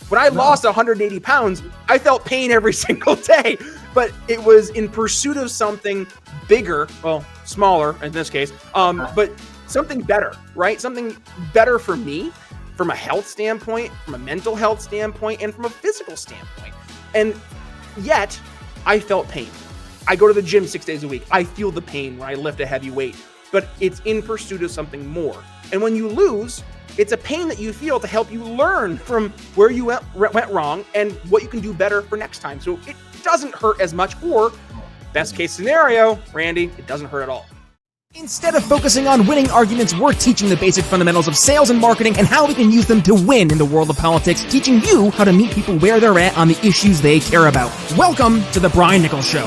When I lost 180 pounds, I felt pain every single day, but it was in pursuit of something bigger, well, smaller in this case, but something better, right? Something better for me from a health standpoint, from a mental health standpoint, and from a physical standpoint. And yet, I felt pain. I go to the gym 6 days a week. I feel the pain when I lift a heavy weight, but it's in pursuit of something more. And when you lose, it's a pain that you feel to help you learn from where you went wrong and what you can do better for next time. So it doesn't hurt as much, or best case scenario, Randy, it doesn't hurt at all. Instead of focusing on winning arguments, we're teaching the basic fundamentals of sales and marketing and how we can use them to win in the world of politics, teaching you how to meet people where they're at on the issues they care about. Welcome to The Brian Nichols Show.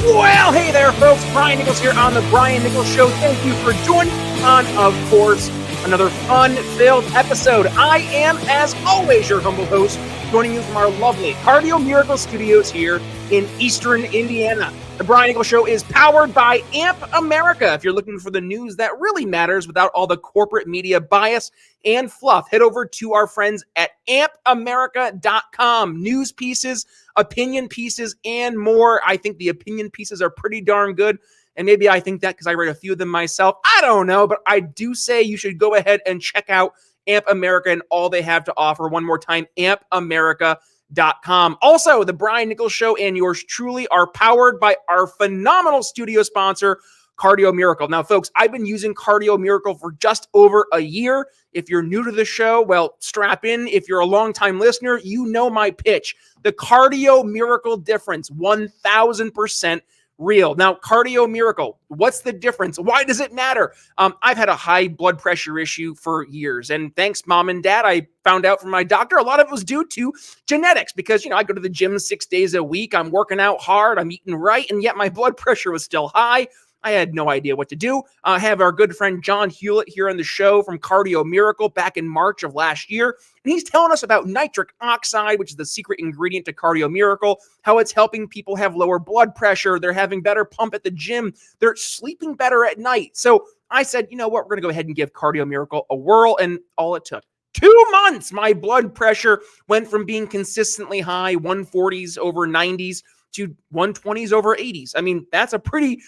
Well, hey there, folks. Brian Nichols here on The Brian Nichols Show. Thank you for joining on, of course, another fun-filled episode. I am, as always, your humble host, joining you from our lovely Cardio Miracle Studios here in Eastern Indiana. The Brian Nichols Show is powered by AMP America. If you're looking for the news that really matters without all the corporate media bias and fluff, head over to our friends at ampamerica.com. News pieces, opinion pieces, and more. I think the opinion pieces are pretty darn good. And maybe I think that because I read a few of them myself. I don't know, but I do say you should go ahead and check out AMP America and all they have to offer. One more time, ampamerica.com. Also, the Brian Nichols Show and yours truly are powered by our phenomenal studio sponsor, Cardio Miracle. Now, folks, I've been using Cardio Miracle for just over a year. If you're new to the show, well, strap in. If you're a longtime listener, you know my pitch. The Cardio Miracle difference, 1,000% real. Now, Cardio Miracle, what's the difference? Why does it matter? I've had a high blood pressure issue for years, and thanks, Mom and Dad, I found out from my doctor, a lot of it was due to genetics because, I go to the gym 6 days a week, I'm working out hard, I'm eating right, and yet my blood pressure was still high. I had no idea what to do. I have our good friend John Hewlett here on the show from Cardio Miracle back in March of last year. And he's telling us about nitric oxide, which is the secret ingredient to Cardio Miracle, how it's helping people have lower blood pressure. They're having better pump at the gym. They're sleeping better at night. So I said, you know what? We're going to go ahead and give Cardio Miracle a whirl. And all it took 2 months, my blood pressure went from being consistently high, 140s over 90s, to 120s over 80s. I mean, that's a pretty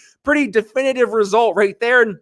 definitive result right there. And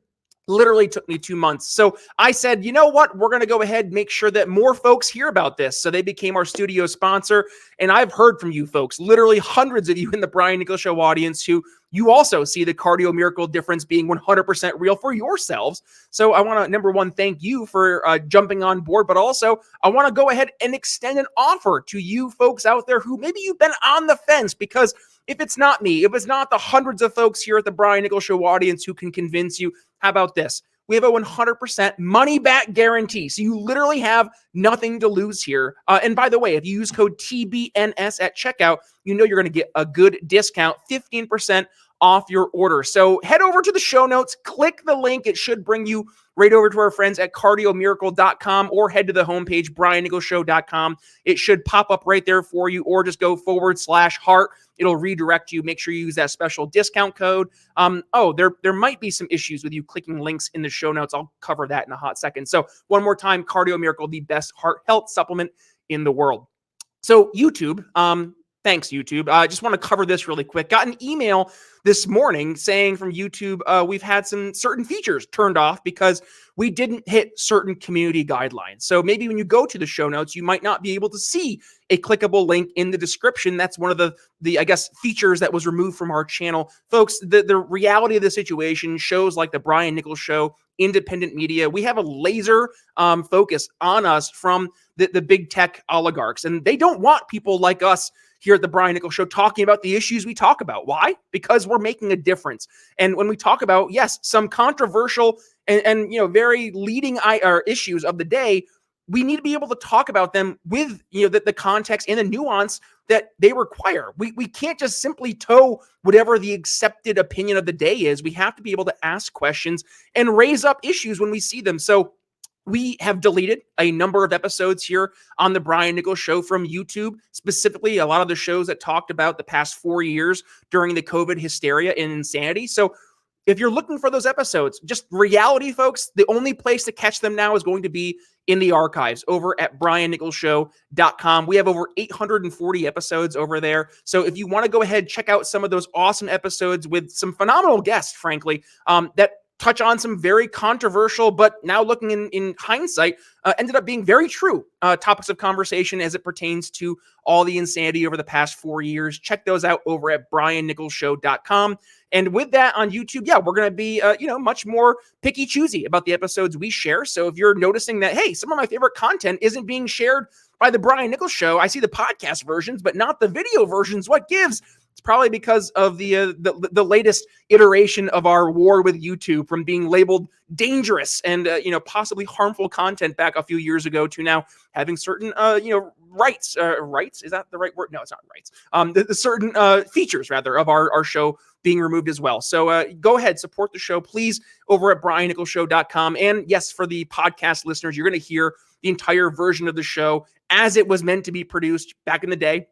literally took me 2 months. So I said, you know what? We're going to go ahead and make sure that more folks hear about this. So they became our studio sponsor. And I've heard from you folks, literally hundreds of you in the Brian Nichols Show audience who you also see the Cardio Miracle difference being 100% real for yourselves. So I want to, number one, thank you for jumping on board, but also I want to go ahead and extend an offer to you folks out there who maybe you've been on the fence, because if it's not me, if it's not the hundreds of folks here at the Brian Nichols Show audience who can convince you, how about this? We have a 100% money back guarantee. So you literally have nothing to lose here. And by the way, if you use code TBNS at checkout, you know you're going to get a good discount, 15% off your order. So head over to the show notes, click the link. It should bring you right over to our friends at cardiomiracle.com, or head to the homepage, briannicholsshow.com. It should pop up right there for you, or just go /heart. It'll redirect you. Make sure you use that special discount code. There might be some issues with you clicking links in the show notes. I'll cover that in a hot second. So one more time, Cardio Miracle, the best heart health supplement in the world. So YouTube, thanks, YouTube. I just want to cover this really quick. Got an email this morning saying from YouTube, we've had some certain features turned off because we didn't hit certain community guidelines. So maybe when you go to the show notes, you might not be able to see a clickable link in the description. That's one of the I guess, features that was removed from our channel. Folks, the reality of the situation, shows like the Brian Nichols Show, independent media, we have a laser focus on us from the big tech oligarchs. And they don't want people like us here at the Brian Nichols Show talking about the issues we talk about. Why? Because we're making a difference. And when we talk about, yes, some controversial and very leading issues of the day, we need to be able to talk about them with the context and the nuance that they require. We can't just simply toe whatever the accepted opinion of the day is. We have to be able to ask questions and raise up issues when we see them. So we have deleted a number of episodes here on the Brian Nichols Show from YouTube, specifically a lot of the shows that talked about the past 4 years during the COVID hysteria and insanity. So if you're looking for those episodes, just reality, folks, the only place to catch them now is going to be in the archives over at briannicholsshow.com. We have over 840 episodes over there. So if you want to go ahead, check out some of those awesome episodes with some phenomenal guests, frankly, that touch on some very controversial, but now looking in hindsight, ended up being very true topics of conversation as it pertains to all the insanity over the past 4 years. Check those out over at briannicholsshow.com. And with that on YouTube, yeah, we're going to be, much more picky choosy about the episodes we share. So if you're noticing that, hey, some of my favorite content isn't being shared by the Brian Nichols Show, I see the podcast versions, but not the video versions. What gives? It's probably because of the latest iteration of our war with YouTube, from being labeled dangerous and possibly harmful content back a few years ago to now having certain rights. Rights, is that the right word? No, it's not rights. The certain features rather of our show being removed as well. So go ahead, support the show, please, over at briannicholsshow.com. And yes, for the podcast listeners, you're going to hear the entire version of the show as it was meant to be produced back in the day.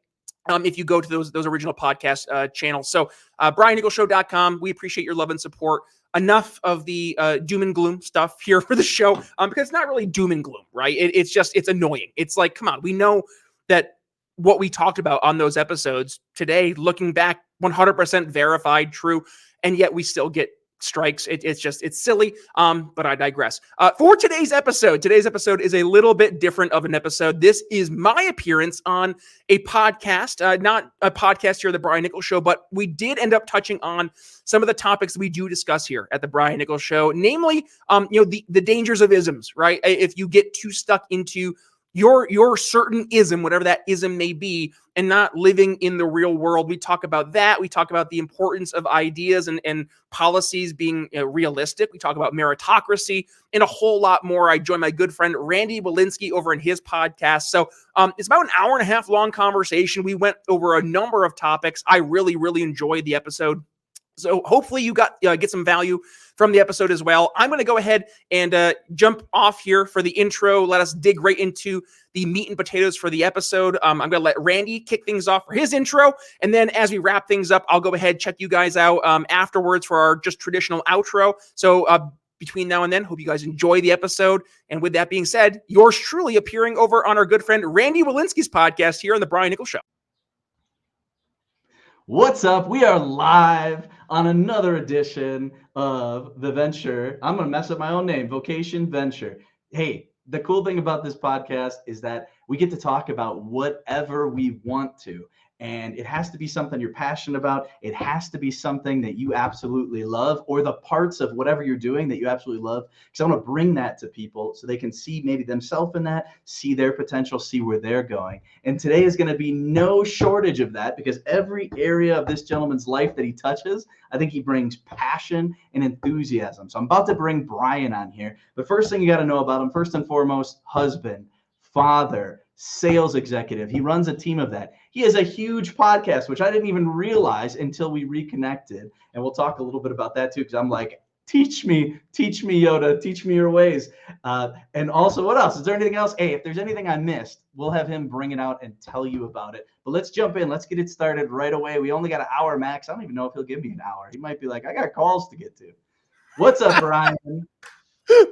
If you go to those original podcast channels. So briannicholsshow.com, we appreciate your love and support. Enough of the doom and gloom stuff here for the show, because it's not really doom and gloom, right? It's annoying. It's like, come on, we know that what we talked about on those episodes today, looking back, 100% verified, true, and yet we still get strikes. It's silly, but I digress. For today's episode is a little bit different of an episode. This is my appearance on a podcast, not a podcast here at the Brian Nichols Show, but we did end up touching on some of the topics we do discuss here at the Brian Nichols Show, namely, the dangers of isms, right? If you get too stuck into your certain ism, whatever that ism may be, and not living in the real world. We talk about that. We talk about the importance of ideas and policies being realistic. We talk about meritocracy and a whole lot more. I join my good friend Randy Wilinski over in his podcast. So it's about an hour and a half long conversation. We went over a number of topics. I really, really enjoyed the episode. So hopefully you get some value from the episode as well. I'm going to go ahead and jump off here for the intro. Let us dig right into the meat and potatoes for the episode. I'm going to let Randy kick things off for his intro. And then as we wrap things up, I'll go ahead, check you guys out afterwards for our just traditional outro. So between now and then, hope you guys enjoy the episode. And with that being said, yours truly appearing over on our good friend Randy Wilinski's podcast here on the Brian Nichols Show. What's up? We are live on another edition of The Venture. I'm going to mess up my own name, Vocation Venture. Hey, the cool thing about this podcast is that we get to talk about whatever we want to. And it has to be something you're passionate about. It has to be something that you absolutely love, or the parts of whatever you're doing that you absolutely love. Because I want to bring that to people so they can see maybe themselves in that, see their potential, see where they're going. And today is going to be no shortage of that, because every area of this gentleman's life that he touches, I think he brings passion and enthusiasm. So I'm about to bring Brian on here. But first thing you got to know about him, first and foremost, husband, father, sales executive. He runs a team of that. He has a huge podcast, which I didn't even realize until we reconnected. And we'll talk a little bit about that too, because I'm like, teach me, Yoda, teach me your ways. And also, what else? Is there anything else? Hey, if there's anything I missed, we'll have him bring it out and tell you about it. But let's jump in. Let's get it started right away. We only got an hour max. I don't even know if he'll give me an hour. He might be like, I got calls to get to. What's up, Brian?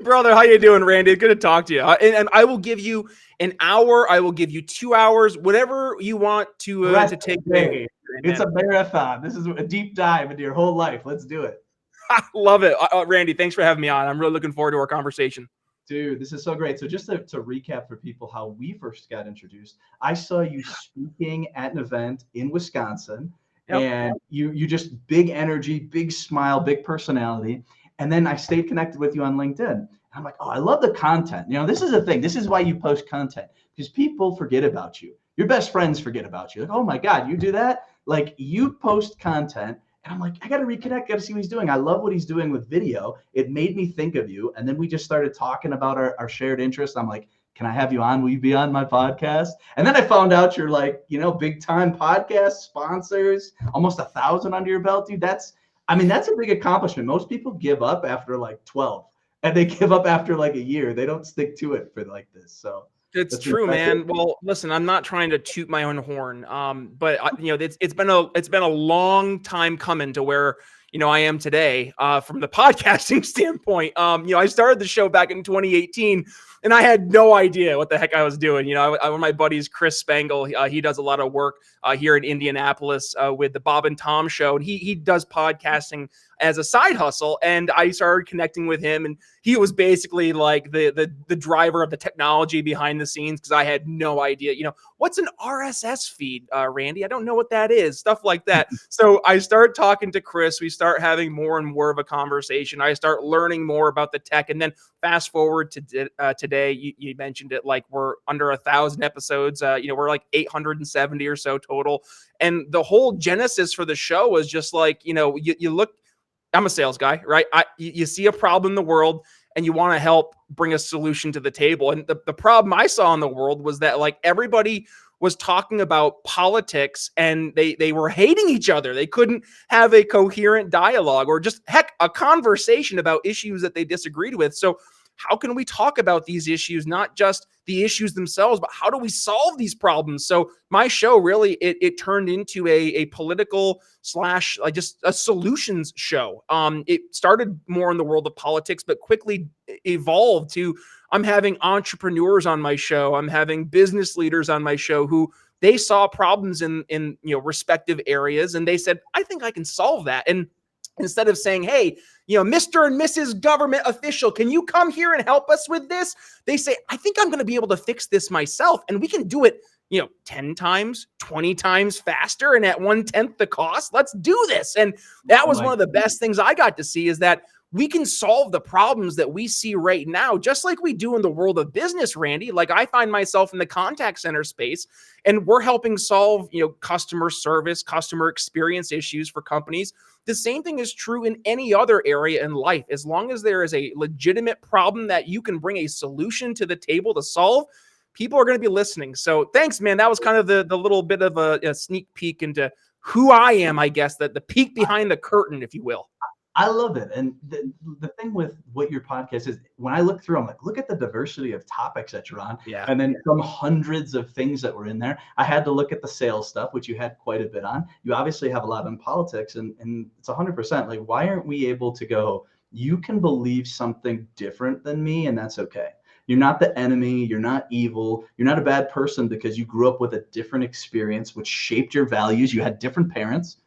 Brother, how you doing, Randy? Good to talk to you. And I will give you an hour. I will give you 2 hours, whatever you want to take. It's a marathon. This is a deep dive into your whole life. Let's do it. I love it. Randy, thanks for having me on. I'm really looking forward to our conversation. Dude, this is so great. So just to recap for people how we first got introduced, I saw you speaking at an event in Wisconsin. Yep. And you just big energy, big smile, big personality. And then I stayed connected with you on LinkedIn. I'm like, oh, I love the content. This is the thing. This is why you post content, because people forget about you. Your best friends forget about you. Like, oh my God, you do that? Like, you post content. And I'm like, I got to reconnect, got to see what he's doing. I love what he's doing with video. It made me think of you. And then we just started talking about our shared interests. I'm like, can I have you on? Will you be on my podcast? And then I found out you're like, big time podcast sponsors, almost 1,000 under your belt, dude. That's a big accomplishment. Most people give up after like 12, and they give up after like a year. They don't stick to it for like this. So it's true, man. Well, listen, I'm not trying to toot my own horn, but it's been a long time coming to where I am today from the podcasting standpoint. I started the show back in 2018 and I had no idea what the heck I was doing. One of my buddies, Chris Spangle, he does a lot of work here in Indianapolis with the Bob and Tom Show. And he does podcasting as a side hustle. And I started connecting with him, and he was basically like the driver of the technology behind the scenes, because I had no idea, what's an RSS feed, Randy? I don't know what that is, stuff like that. So I start talking to Chris. We start having more and more of a conversation. I start learning more about the tech. And then fast forward to today, you mentioned it, like we're under 1,000 episodes. We're like 870 or so total. And the whole genesis for the show was just like, you look, I'm a sales guy, right? You see a problem in the world and you want to help bring a solution to the table. And the problem I saw in the world was that like everybody was talking about politics and they were hating each other. They couldn't have a coherent dialogue or just a conversation about issues that they disagreed with. So how can we talk about these issues, not just the issues themselves, but how do we solve these problems? So my show really, it turned into a political / just a solutions show. It started more in the world of politics, but quickly evolved to, I'm having entrepreneurs on my show. I'm having business leaders on my show who they saw problems in respective areas, and they said, I think I can solve that. And instead of saying, hey, Mr. and Mrs. Government official, can you come here and help us with this? They say, I think I'm going to be able to fix this myself. And we can do it, 10 times, 20 times faster and at 1/10 the cost. Let's do this. And that was one of the best things I got to see, is that we can solve the problems that we see right now, just like we do in the world of business, Randy. Like I find myself in the contact center space, and we're helping solve, customer service, customer experience issues for companies. The same thing is true in any other area in life. As long as there is a legitimate problem that you can bring a solution to the table to solve, people are going to be listening. So thanks, man. That was kind of the little bit of a sneak peek into who I am, I guess, that the peek behind the curtain, if you will. I love it. And the thing with what your podcast is, when I look through, I'm like, look at the diversity of topics that you're on. Yeah. And then from hundreds of things that were in there, I had to look at the sales stuff, which you had quite a bit on. You obviously have a lot on politics, and it's 100%. Like, why aren't we able to go, you can believe something different than me, and that's okay. You're not the enemy. You're not evil. You're not a bad person because you grew up with a different experience, which shaped your values. You had different parents.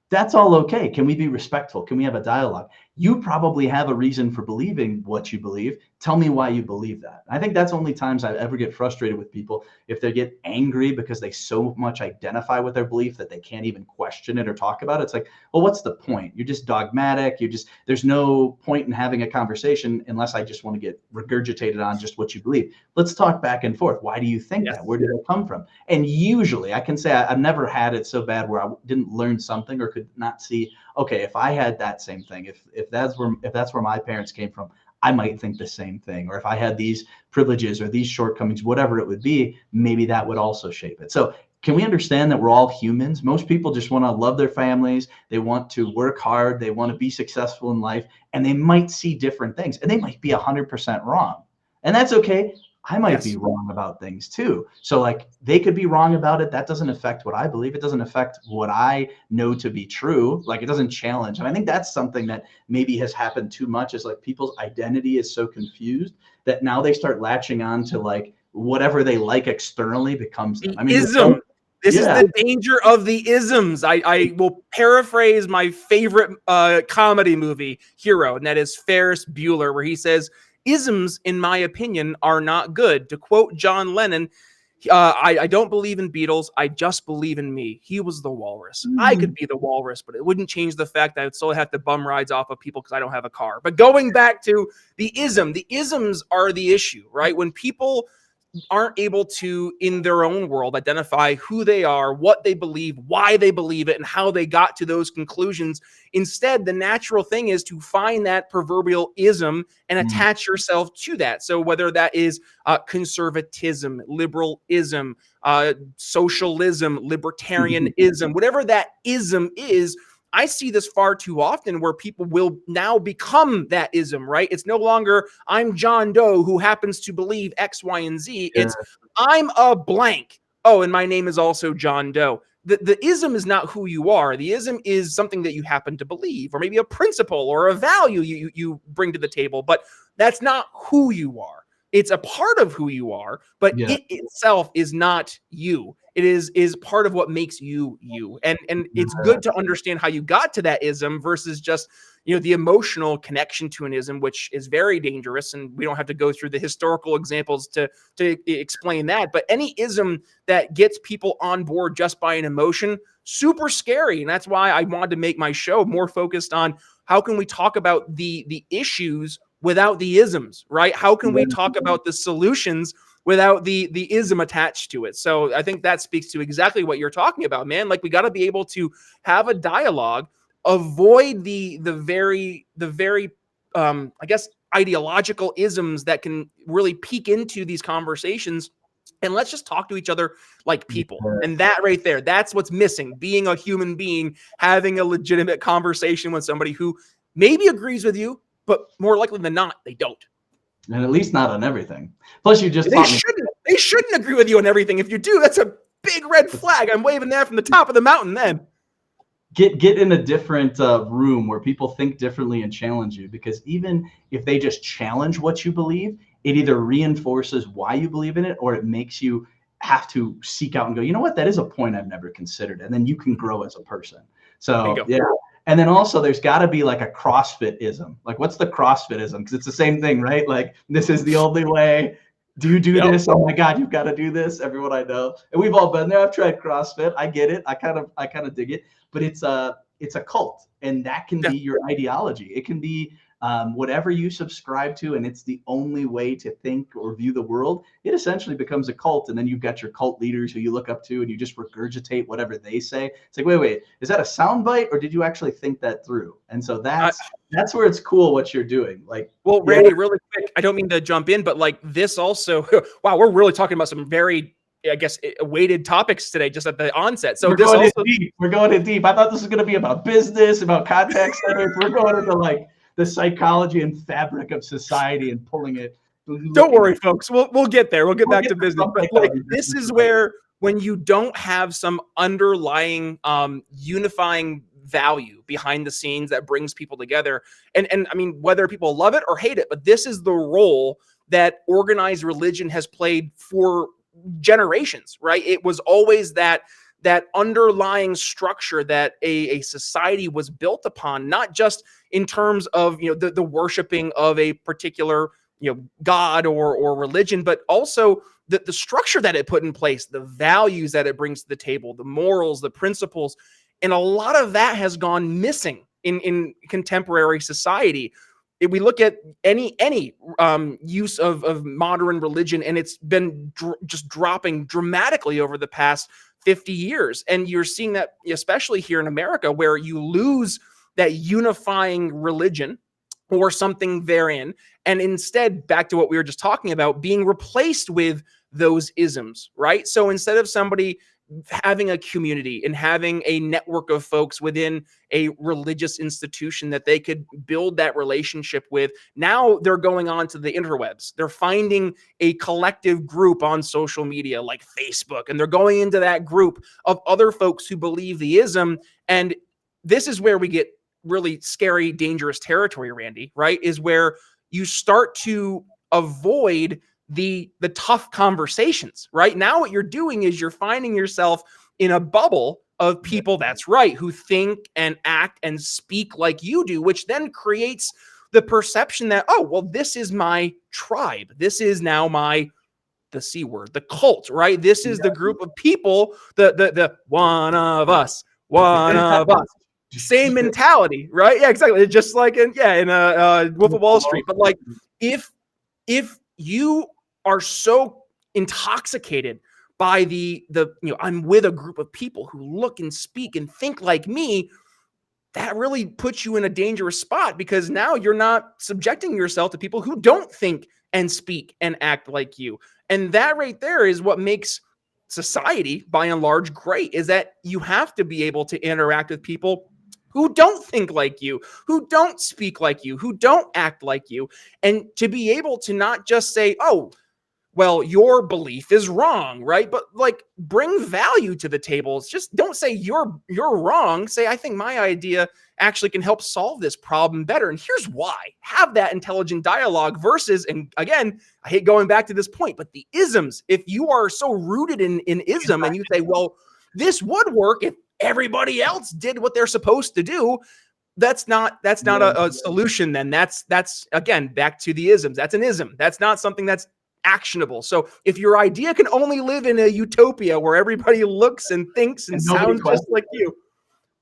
That's all okay. Can we be respectful? Can we have a dialogue? You probably have a reason for believing what you believe. Tell me why you believe that. I think that's only times I ever get frustrated with people, if they get angry because they so much identify with their belief that they can't even question it or talk about it. It's like, well, what's the point? You're just dogmatic. There's no point in having a conversation unless I just want to get regurgitated on just what you believe. Let's talk back and forth. Why do you think that? Where did it come from? And usually I can say I've never had it so bad where I didn't learn something or could not see, okay, if I had that same thing, if that's where my parents came from, I might think the same thing. Or if I had these privileges or these shortcomings, whatever it would be, maybe that would also shape it. So can we understand that we're all humans? Most people just want to love their families. They want to work hard. They want to be successful in life. And they might see different things, and they might be 100% wrong. And that's okay. I might be wrong about things too. So like, they could be wrong about it. That doesn't affect what I believe. It doesn't affect what I know to be true. Like, it doesn't challenge. And I think that's something that maybe has happened too much, is like people's identity is so confused that now they start latching on to like whatever they like externally becomes them. I mean, ism. This is the danger of the isms. I will paraphrase my favorite comedy movie, Hero, and that is Ferris Bueller, where he says, isms, in my opinion, are not good. To quote John Lennon, I don't believe in Beatles. I just believe in me. He was the walrus. I could be the walrus, but it wouldn't change the fact that I would still have to bum rides off of people because I don't have a car. But going back to the isms are the issue, right? When people aren't able to, in their own world, identify who they are, what they believe, why they believe it, and how they got to those conclusions. Instead, the natural thing is to find that proverbial ism and attach yourself to that. So whether that is conservatism, liberalism, socialism, libertarianism, whatever that ism is, I see this far too often where people will now become that ism, right? It's no longer, I'm John Doe who happens to believe X, Y, and Z. It's, I'm a blank. oh, and my name is also John Doe. The ism is not who you are. The ism is something that you happen to believe, or maybe a principle or a value you bring to the table, but that's not who you are. It's a part of who you are, but Yeah. it itself is not you. It is part of what makes you you. And it's good to understand how you got to that ism versus just, the emotional connection to an ism, which is very dangerous. And we don't have to go through the historical examples to explain that. But any ism that gets people on board just by an emotion, super scary. And that's why I wanted to make my show more focused on how can we talk about the issues without the isms, right? How can we talk about the solutions without the ism attached to it? So I think that speaks to exactly what you're talking about, man. Like, we got to be able to have a dialogue, avoid the very I guess ideological isms that can really peek into these conversations, and let's just talk to each other like people. And that right there, that's what's missing. Being a human being, having a legitimate conversation with somebody who maybe agrees with you, but more likely than not, they don't. And at least not on everything. Plus, you just they shouldn't agree with you on everything. If you do, that's a big red flag. I'm waving that from the top of the mountain then. Get in a different room where people think differently and challenge you, because even if they just challenge what you believe, it either reinforces why you believe in it, or it makes you have to seek out and go, you know what, that is a point I've never considered. And then you can grow as a person. So yeah. And then also there's got to be like a CrossFit-ism. Like, what's the CrossFit-ism? Because it's the same thing, right? Like, this is the only way. Do you do this? Oh my God, you've got to do this. Everyone I know, and we've all been there. I've tried CrossFit. I get it. I kind of dig it. But it's a cult, and that can be your ideology. It can be whatever you subscribe to, and it's the only way to think or view the world. It essentially becomes a cult, and then you've got your cult leaders who you look up to, and you just regurgitate whatever they say. It's like, wait, is that a soundbite, or did you actually think that through? And so that's where it's cool what you're doing. Like, well, Randy, really quick, I don't mean to jump in, but like this also, wow, we're really talking about some very, I guess, weighted topics today, just at the onset. So we're going in deep. I thought this was going to be about business, about contact centers. We're going into like the psychology and fabric of society and pulling it. Don't worry, folks. We'll get there. We'll get back to business. But like, this is where, when you don't have some underlying unifying value behind the scenes that brings people together, and I mean, whether people love it or hate it, but this is the role that organized religion has played for generations, right? It was always that underlying structure that a society was built upon, not just in terms of the worshiping of a particular god or religion, but also the structure that it put in place, the values that it brings to the table, the morals, the principles. And a lot of that has gone missing in contemporary society. If we look at any use of modern religion, and it's been just dropping dramatically over the past 50 years. And you're seeing that especially here in America, where you lose that unifying religion or something therein, and instead, back to what we were just talking about, being replaced with those isms, right? So instead of somebody having a community and having a network of folks within a religious institution that they could build that relationship with, now they're going on to the interwebs. They're finding a collective group on social media like Facebook, and they're going into that group of other folks who believe the ism. And this is where we get really scary, dangerous territory, Randy, right? Is where you start to avoid the tough conversations. Right now, what you're doing is you're finding yourself in a bubble of people, that's right, who think and act and speak like you do, which then creates the perception that, oh, well, this is my tribe. This is now the C word, the cult, right? This is the group of people, the one of us. Same mentality, right? Yeah, exactly. Just like in Wolf of Wall Street. But like, if you are so intoxicated by I'm with a group of people who look and speak and think like me, that really puts you in a dangerous spot, because now you're not subjecting yourself to people who don't think and speak and act like you. And that right there is what makes society, by and large, great, is that you have to be able to interact with people who don't think like you, who don't speak like you, who don't act like you, and to be able to not just say, oh, well, your belief is wrong, right? But like, bring value to the table. It's just don't say you're wrong. Say, I think my idea actually can help solve this problem better. And here's why. Have that intelligent dialogue versus, and again, I hate going back to this point, but the isms. If you are so rooted in ism and you say, well, this would work if everybody else did what they're supposed to do, that's not a solution. Then that's again back to the isms. That's an ism. That's not something that's actionable. So if your idea can only live in a utopia where everybody looks and thinks and sounds just like you,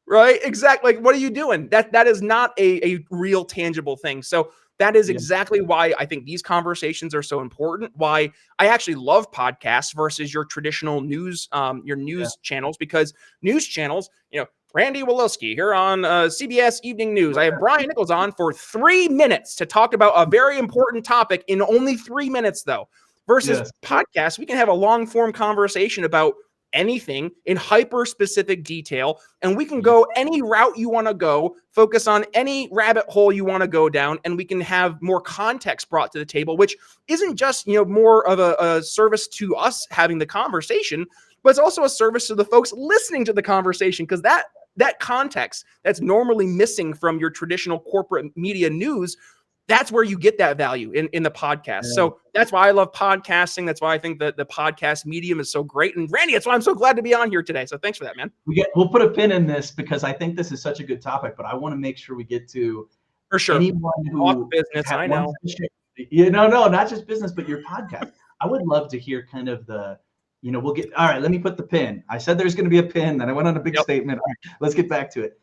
right? Exactly. Like, what are you doing? That is not a real tangible thing. So that is exactly why I think these conversations are so important. Why I actually love podcasts versus your traditional news, channels, because news channels, Randy Wilinski here on CBS Evening News. I have Brian Nichols on for 3 minutes to talk about a very important topic in only 3 minutes, though. Versus podcasts, we can have a long form conversation about anything in hyper specific detail, and we can go any route you want to go, focus on any rabbit hole you want to go down, and we can have more context brought to the table, which isn't just more of a service to us having the conversation, but it's also a service to the folks listening to the conversation, because that context that's normally missing from your traditional corporate media news, that's where you get that value in the podcast. Yeah. So that's why I love podcasting. That's why I think that the podcast medium is so great. And Randy, that's why I'm so glad to be on here today. So thanks for that, man. We'll put a pin in this because I think this is such a good topic, but I want to make sure we get to for sure anyone who business. I know. No, not just business, but your podcast. I would love to hear kind of the, we'll get, all right, let me put the pin. I said there's going to be a pin, then I went on a big statement. All right, let's get back to it.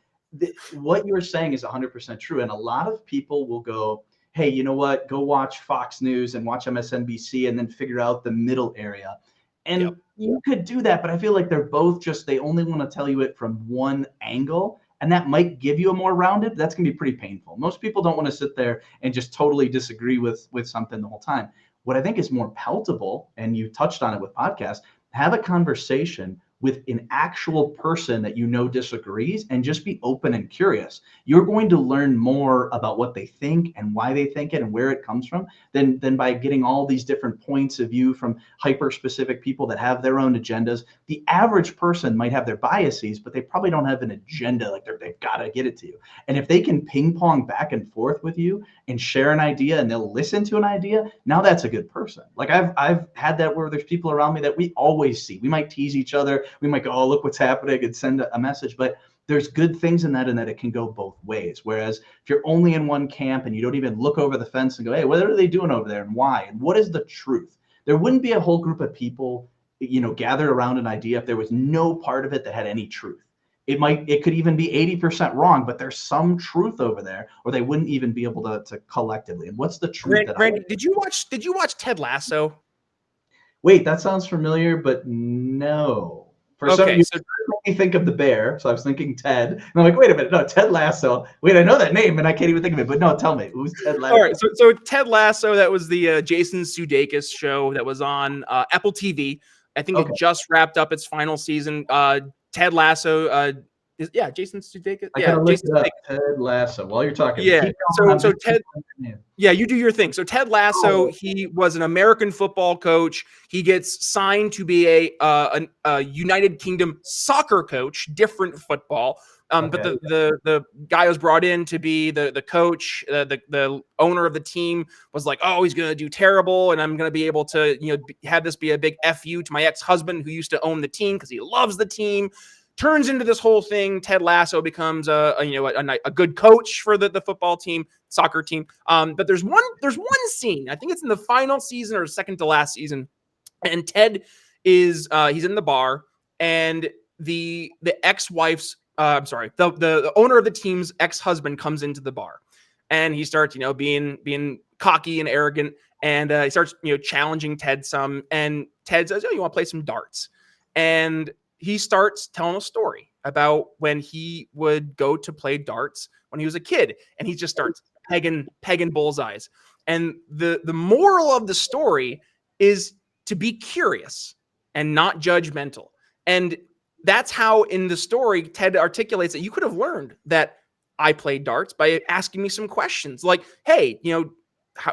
What you're saying is 100% true. And a lot of people will go, hey, you know what? Go watch Fox News and watch MSNBC and then figure out the middle area. And you could do that, but I feel like they're both they only want to tell you it from one angle. And that might give you a more rounded, that's going to be pretty painful. Most people don't want to sit there and just totally disagree with something the whole time. What I think is more palatable, and you touched on it with podcasts, have a conversation with an actual person that disagrees, and just be open and curious. You're going to learn more about what they think and why they think it and where it comes from than by getting all these different points of view from hyper-specific people that have their own agendas. The average person might have their biases, but they probably don't have an agenda, like they've got to get it to you. And if they can ping pong back and forth with you and share an idea and they'll listen to an idea, now that's a good person. Like I've had that where there's people around me that we always see. We might tease each other. We might go, oh, look what's happening, and send a message. But there's good things in that, and that it can go both ways. Whereas if you're only in one camp and you don't even look over the fence and go, hey, what are they doing over there and why? And what is the truth? There wouldn't be a whole group of people, gathered around an idea if there was no part of it that had any truth. It could even be 80% wrong, but there's some truth over there, or they wouldn't even be able to collectively. And what's the truth? Randy, did you watch Ted Lasso? Wait, that sounds familiar, but no. So make me think of the bear. So I was thinking Ted. And I'm like, wait a minute, no, Ted Lasso. Wait, I know that name and I can't even think of it. But no, tell me, who's Ted Lasso? All right, so Ted Lasso, that was the Jason Sudeikis show that was on Apple TV. I think it just wrapped up its final season. Ted Lasso, Jason Sudeikis. Ted Lasso. While you're talking, so Ted. Yeah, you do your thing. So Ted Lasso, he was an American football coach. He gets signed to be a United Kingdom soccer coach, different football. But the guy was brought in to be the coach. The owner of the team was like, oh, he's going to do terrible, and I'm going to be able to have this be a big FU to my ex-husband who used to own the team because he loves the team. Turns into this whole thing. Ted Lasso becomes a good coach for the football team, soccer team. But there's one scene. I think it's in the final season or second to last season, and Ted is he's in the bar, and the ex-wife's the owner of the team's ex-husband comes into the bar, and he starts being cocky and arrogant, and he starts challenging Ted some, and Ted says, oh, you want to play some darts? And he starts telling a story about when he would go to play darts when he was a kid, and he just starts pegging bullseyes. And the moral of the story is to be curious and not judgmental. And that's how in the story Ted articulates that you could have learned that I played darts by asking me some questions like, hey,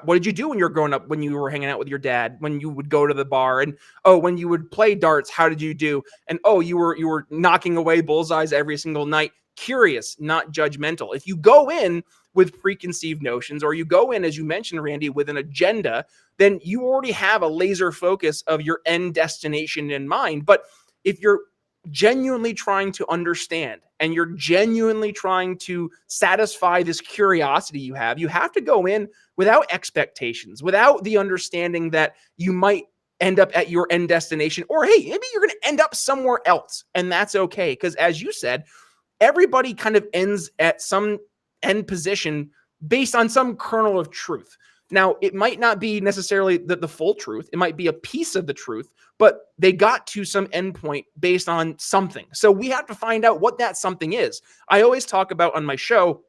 what did you do when you were growing up, when you were hanging out with your dad, when you would go to the bar, and oh, when you would play darts, how did you do? And oh, you were knocking away bullseyes every single night. Curious, not judgmental. If you go in with preconceived notions, or you go in, as you mentioned, Randy, with an agenda, then you already have a laser focus of your end destination in mind. But if you're genuinely trying to understand and you're genuinely trying to satisfy this curiosity you have to go in without expectations, without the understanding that you might end up at your end destination, or hey, maybe you're going to end up somewhere else, and that's okay. Because as you said, everybody kind of ends at some end position based on some kernel of truth. Now, it might not be necessarily the full truth. It might be a piece of the truth, but they got to some endpoint based on something. So we have to find out what that something is. I always talk about on my show,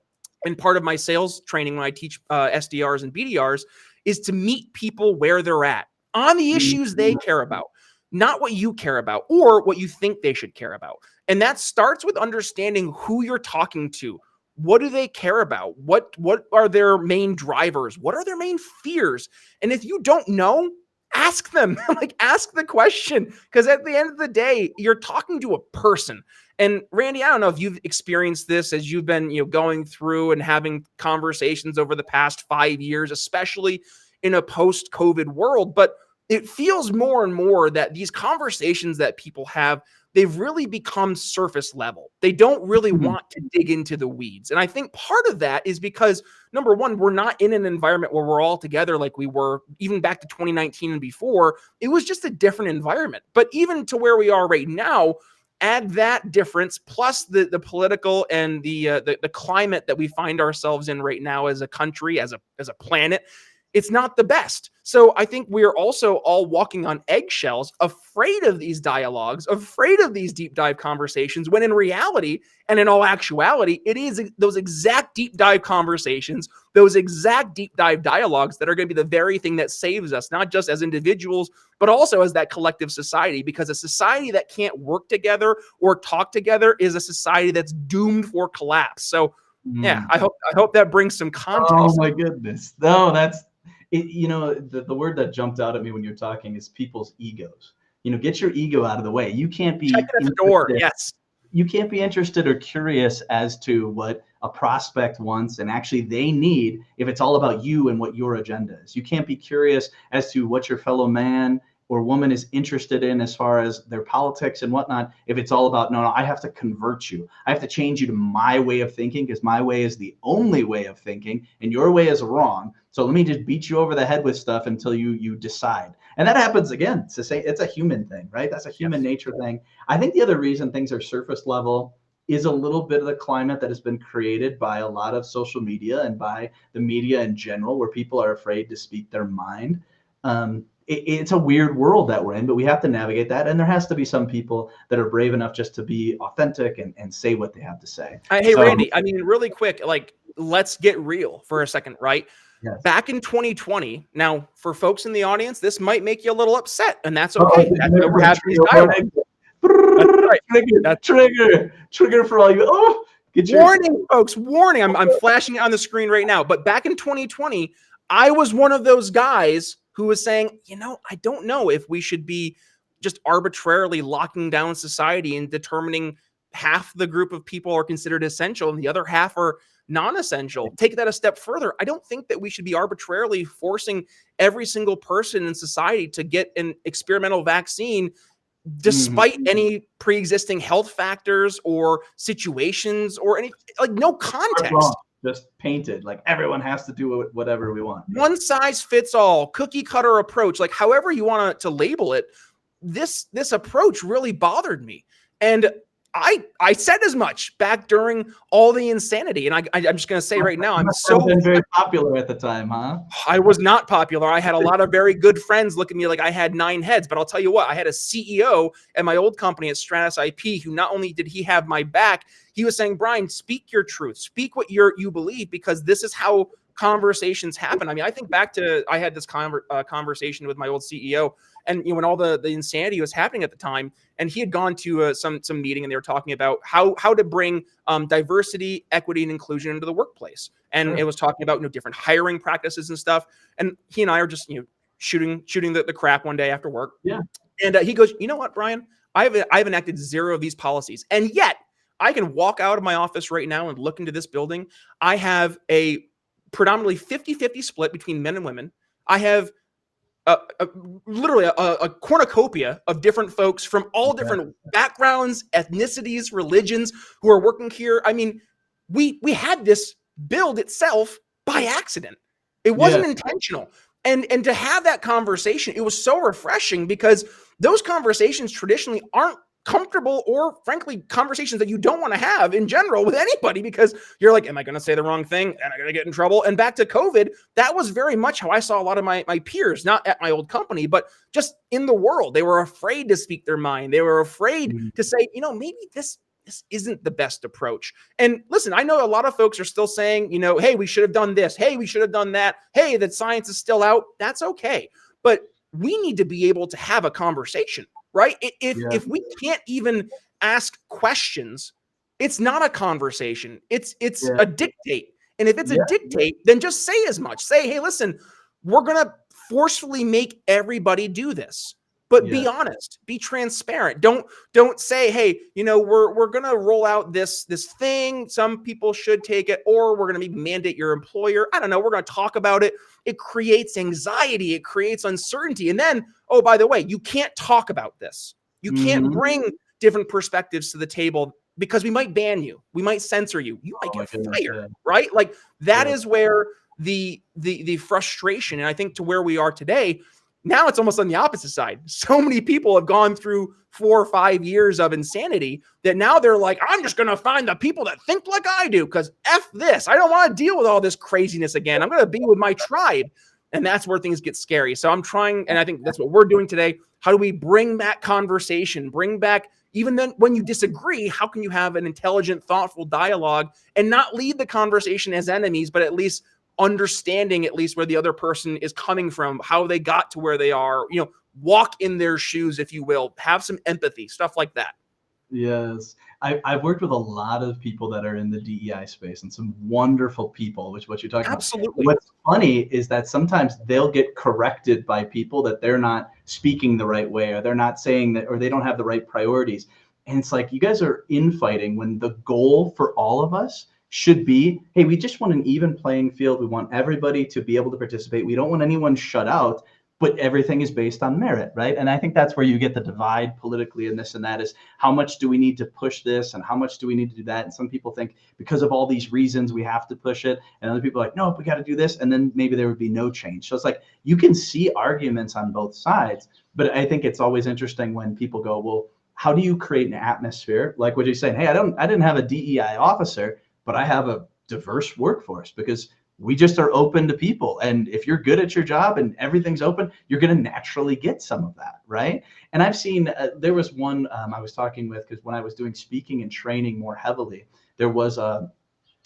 and part of my sales training when I teach SDRs and BDRs, is to meet people where they're at on the issues they care about, not what you care about or what you think they should care about. And that starts with understanding who you're talking to. What do they care about? What are their main drivers? What are their main fears? And if you don't know, ask them. Like, ask the question, because at the end of the day, you're talking to a person. And Randy, I don't know if you've experienced this as you've been, going through and having conversations over the past 5 years, especially in a post-COVID world, but it feels more and more that these conversations that people have, they've really become surface level. They don't really want to dig into the weeds. And I think part of that is because, number one, we're not in an environment where we're all together like we were even back to 2019 and before. It was just a different environment. But even to where we are right now, add that difference plus the political and the climate that we find ourselves in right now as a country, as a planet. It's not the best. So I think we're also all walking on eggshells, afraid of these dialogues, afraid of these deep dive conversations, when in reality and in all actuality, it is those exact deep dive conversations, those exact deep dive dialogues that are going to be the very thing that saves us, not just as individuals, but also as that collective society. Because a society that can't work together or talk together is a society that's doomed for collapse. So yeah, I hope that brings some context. Oh my goodness. No, that's it. The word that jumped out at me when you're talking is people's egos. Get your ego out of the way. You can't be check it at the door. Yes. You can't be interested or curious as to what a prospect wants and actually they need if it's all about you and what your agenda is. You can't be curious as to what your fellow man or woman is interested in as far as their politics and whatnot, if it's all about, no, I have to convert you. I have to change you to my way of thinking because my way is the only way of thinking and your way is wrong. So let me just beat you over the head with stuff until you decide. And that happens again. It's a human thing, right? That's a human nature thing. I think the other reason things are surface level is a little bit of the climate that has been created by a lot of social media and by the media in general, where people are afraid to speak their mind. It's a weird world that we're in, but we have to navigate that. And there has to be some people that are brave enough just to be authentic and say what they have to say. Hey, Randy, I mean, really quick, let's get real for a second, right? Yes. Back in 2020, now for folks in the audience, this might make you a little upset, and that's okay. That's why we're having these dialogues. That's right. Trigger for all you. Oh, warning, folks, warning. I'm flashing it on the screen right now. But back in 2020, I was one of those guys who was saying, I don't know if we should be just arbitrarily locking down society and determining half the group of people are considered essential and the other half are non-essential. Take that a step further. I don't think that we should be arbitrarily forcing every single person in society to get an experimental vaccine despite any pre-existing health factors or situations or any, no context. Just painted like everyone has to do whatever we want. One size fits all, cookie cutter approach, like however you want to label it. This approach really bothered me. And I said as much back during all the insanity. And I'm just going to say right now, I'm so been very popular at the time, huh? I was not popular. I had a lot of very good friends look at me like I had 9 heads, but I'll tell you what, I had a CEO at my old company at Stratus IP who not only did he have my back, he was saying, Brian, speak your truth, speak what you believe, because this is how conversations happen. I mean, I think back to, I had this conversation with my old CEO, and when all the insanity was happening at the time, and he had gone to some meeting, and they were talking about how to bring diversity, equity, and inclusion into the workplace. and Sure. it was talking about different hiring practices and stuff. And he and I are just shooting the crap one day after work. Yeah. And he goes, you know what, Brian? I've enacted 0 of these policies, and yet I can walk out of my office right now and look into this building. I have a predominantly 50-50 split between men and women. I have literally a cornucopia of different folks from all different backgrounds, ethnicities, religions who are working here. I mean, we had this build itself by accident. It wasn't intentional. And to have that conversation, it was so refreshing, because those conversations traditionally aren't comfortable, or frankly, conversations that you don't want to have in general with anybody, because you're like, am I going to say the wrong thing? Am I going to get in trouble? And back to COVID, that was very much how I saw a lot of my peers, not at my old company, but just in the world. They were afraid to speak their mind. They were afraid to say, maybe this isn't the best approach. And listen, I know a lot of folks are still saying, hey, we should have done this. Hey, we should have done that. Hey, that science is still out. That's okay. But we need to be able to have a conversation, right? If we can't even ask questions, it's not a conversation. It's a dictate. And if it's a dictate, then just say as much. Say, hey, listen, we're going to forcefully make everybody do this. But be honest, be transparent. Don't say, hey, we're gonna roll out this thing. Some people should take it, or we're gonna maybe mandate your employer. I don't know. We're gonna talk about it. It creates anxiety. It creates uncertainty. And then, oh, by the way, you can't talk about this. You can't bring different perspectives to the table, because we might ban you. We might censor you. You might get fired, right? Like that is where the frustration, and I think to where we are today. Now it's almost on the opposite side. So many people have gone through 4 or 5 years of insanity that now they're like, I'm just going to find the people that think like I do, because F this. I don't want to deal with all this craziness again. I'm going to be with my tribe. And that's where things get scary. So I'm trying, and I think that's what we're doing today. How do we bring back conversation, bring back, even then when you disagree, how can you have an intelligent, thoughtful dialogue and not lead the conversation as enemies, but at least understanding at least where the other person is coming from, how they got to where they are, walk in their shoes, if you will, have some empathy, stuff like that. Yes. I've worked with a lot of people that are in the DEI space, and some wonderful people, which is what you're talking Absolutely. about. What's funny is that sometimes they'll get corrected by people that they're not speaking the right way, or they're not saying that, or they don't have the right priorities. And it's like, you guys are infighting when the goal for all of us should be, hey, we just want an even playing field. We want everybody to be able to participate. We don't want anyone shut out, but everything is based on merit, right? And I think that's where you get the divide politically, and this and that is, how much do we need to push this and how much do we need to do that? And some people think because of all these reasons we have to push it, and other people are like, no, we got to do this, and then maybe there would be no change. So it's like, you can see arguments on both sides, but I think it's always interesting when people go, well, how do you create an atmosphere like what you're saying? Hey, I didn't have a DEI officer, but I have a diverse workforce, because we just are open to people. And if you're good at your job and everything's open, you're going to naturally get some of that, right? And I've seen, there was one I was talking with, because when I was doing speaking and training more heavily, there was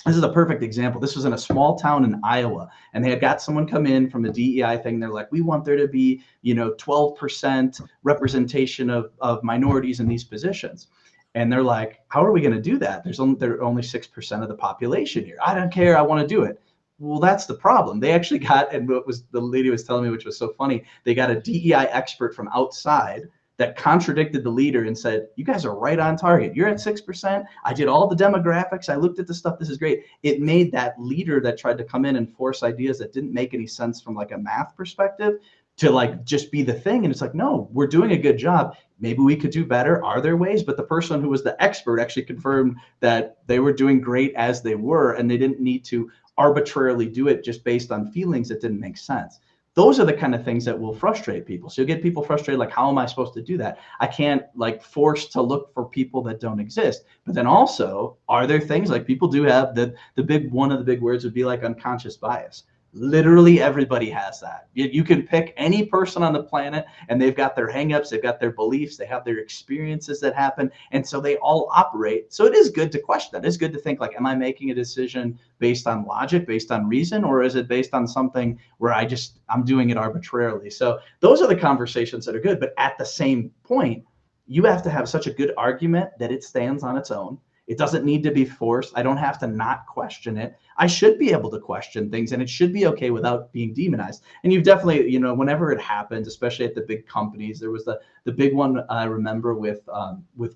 this is a perfect example. This was in a small town in Iowa, and they had got someone come in from the DEI thing. They're like, we want there to be, 12% representation of minorities in these positions. And they're like, how are we going to do that? There are only 6% of the population here. I don't care. I want to do it. Well, that's the problem. They actually got, and what was the lady was telling me, which was so funny, they got a DEI expert from outside that contradicted the leader and said, you guys are right on target. You're at 6%. I did all the demographics. I looked at the stuff. This is great. It made that leader that tried to come in and force ideas that didn't make any sense from like a math perspective to like just be the thing. And it's like, no, we're doing a good job. Maybe we could do better. Are there ways? But the person who was the expert actually confirmed that they were doing great as they were, and they didn't need to arbitrarily do it just based on feelings that didn't make sense. Those are the kind of things that will frustrate people. So you get people frustrated, like, how am I supposed to do that? I can't like force to look for people that don't exist. But then also, are there things like people do have the big, one of the big words would be like unconscious bias. Literally everybody has that. You can pick any person on the planet, and they've got their hangups, they've got their beliefs, they have their experiences that happen. And so they all operate. So it is good to question that. It's good to think like, am I making a decision based on logic, based on reason, or is it based on something where I'm doing it arbitrarily? So those are the conversations that are good. But at the same point, you have to have such a good argument that it stands on its own. It doesn't need to be forced. I don't have to not question it. I should be able to question things, and it should be okay without being demonized. And you've definitely, you know, whenever it happens, especially at the big companies, there was the big one I remember with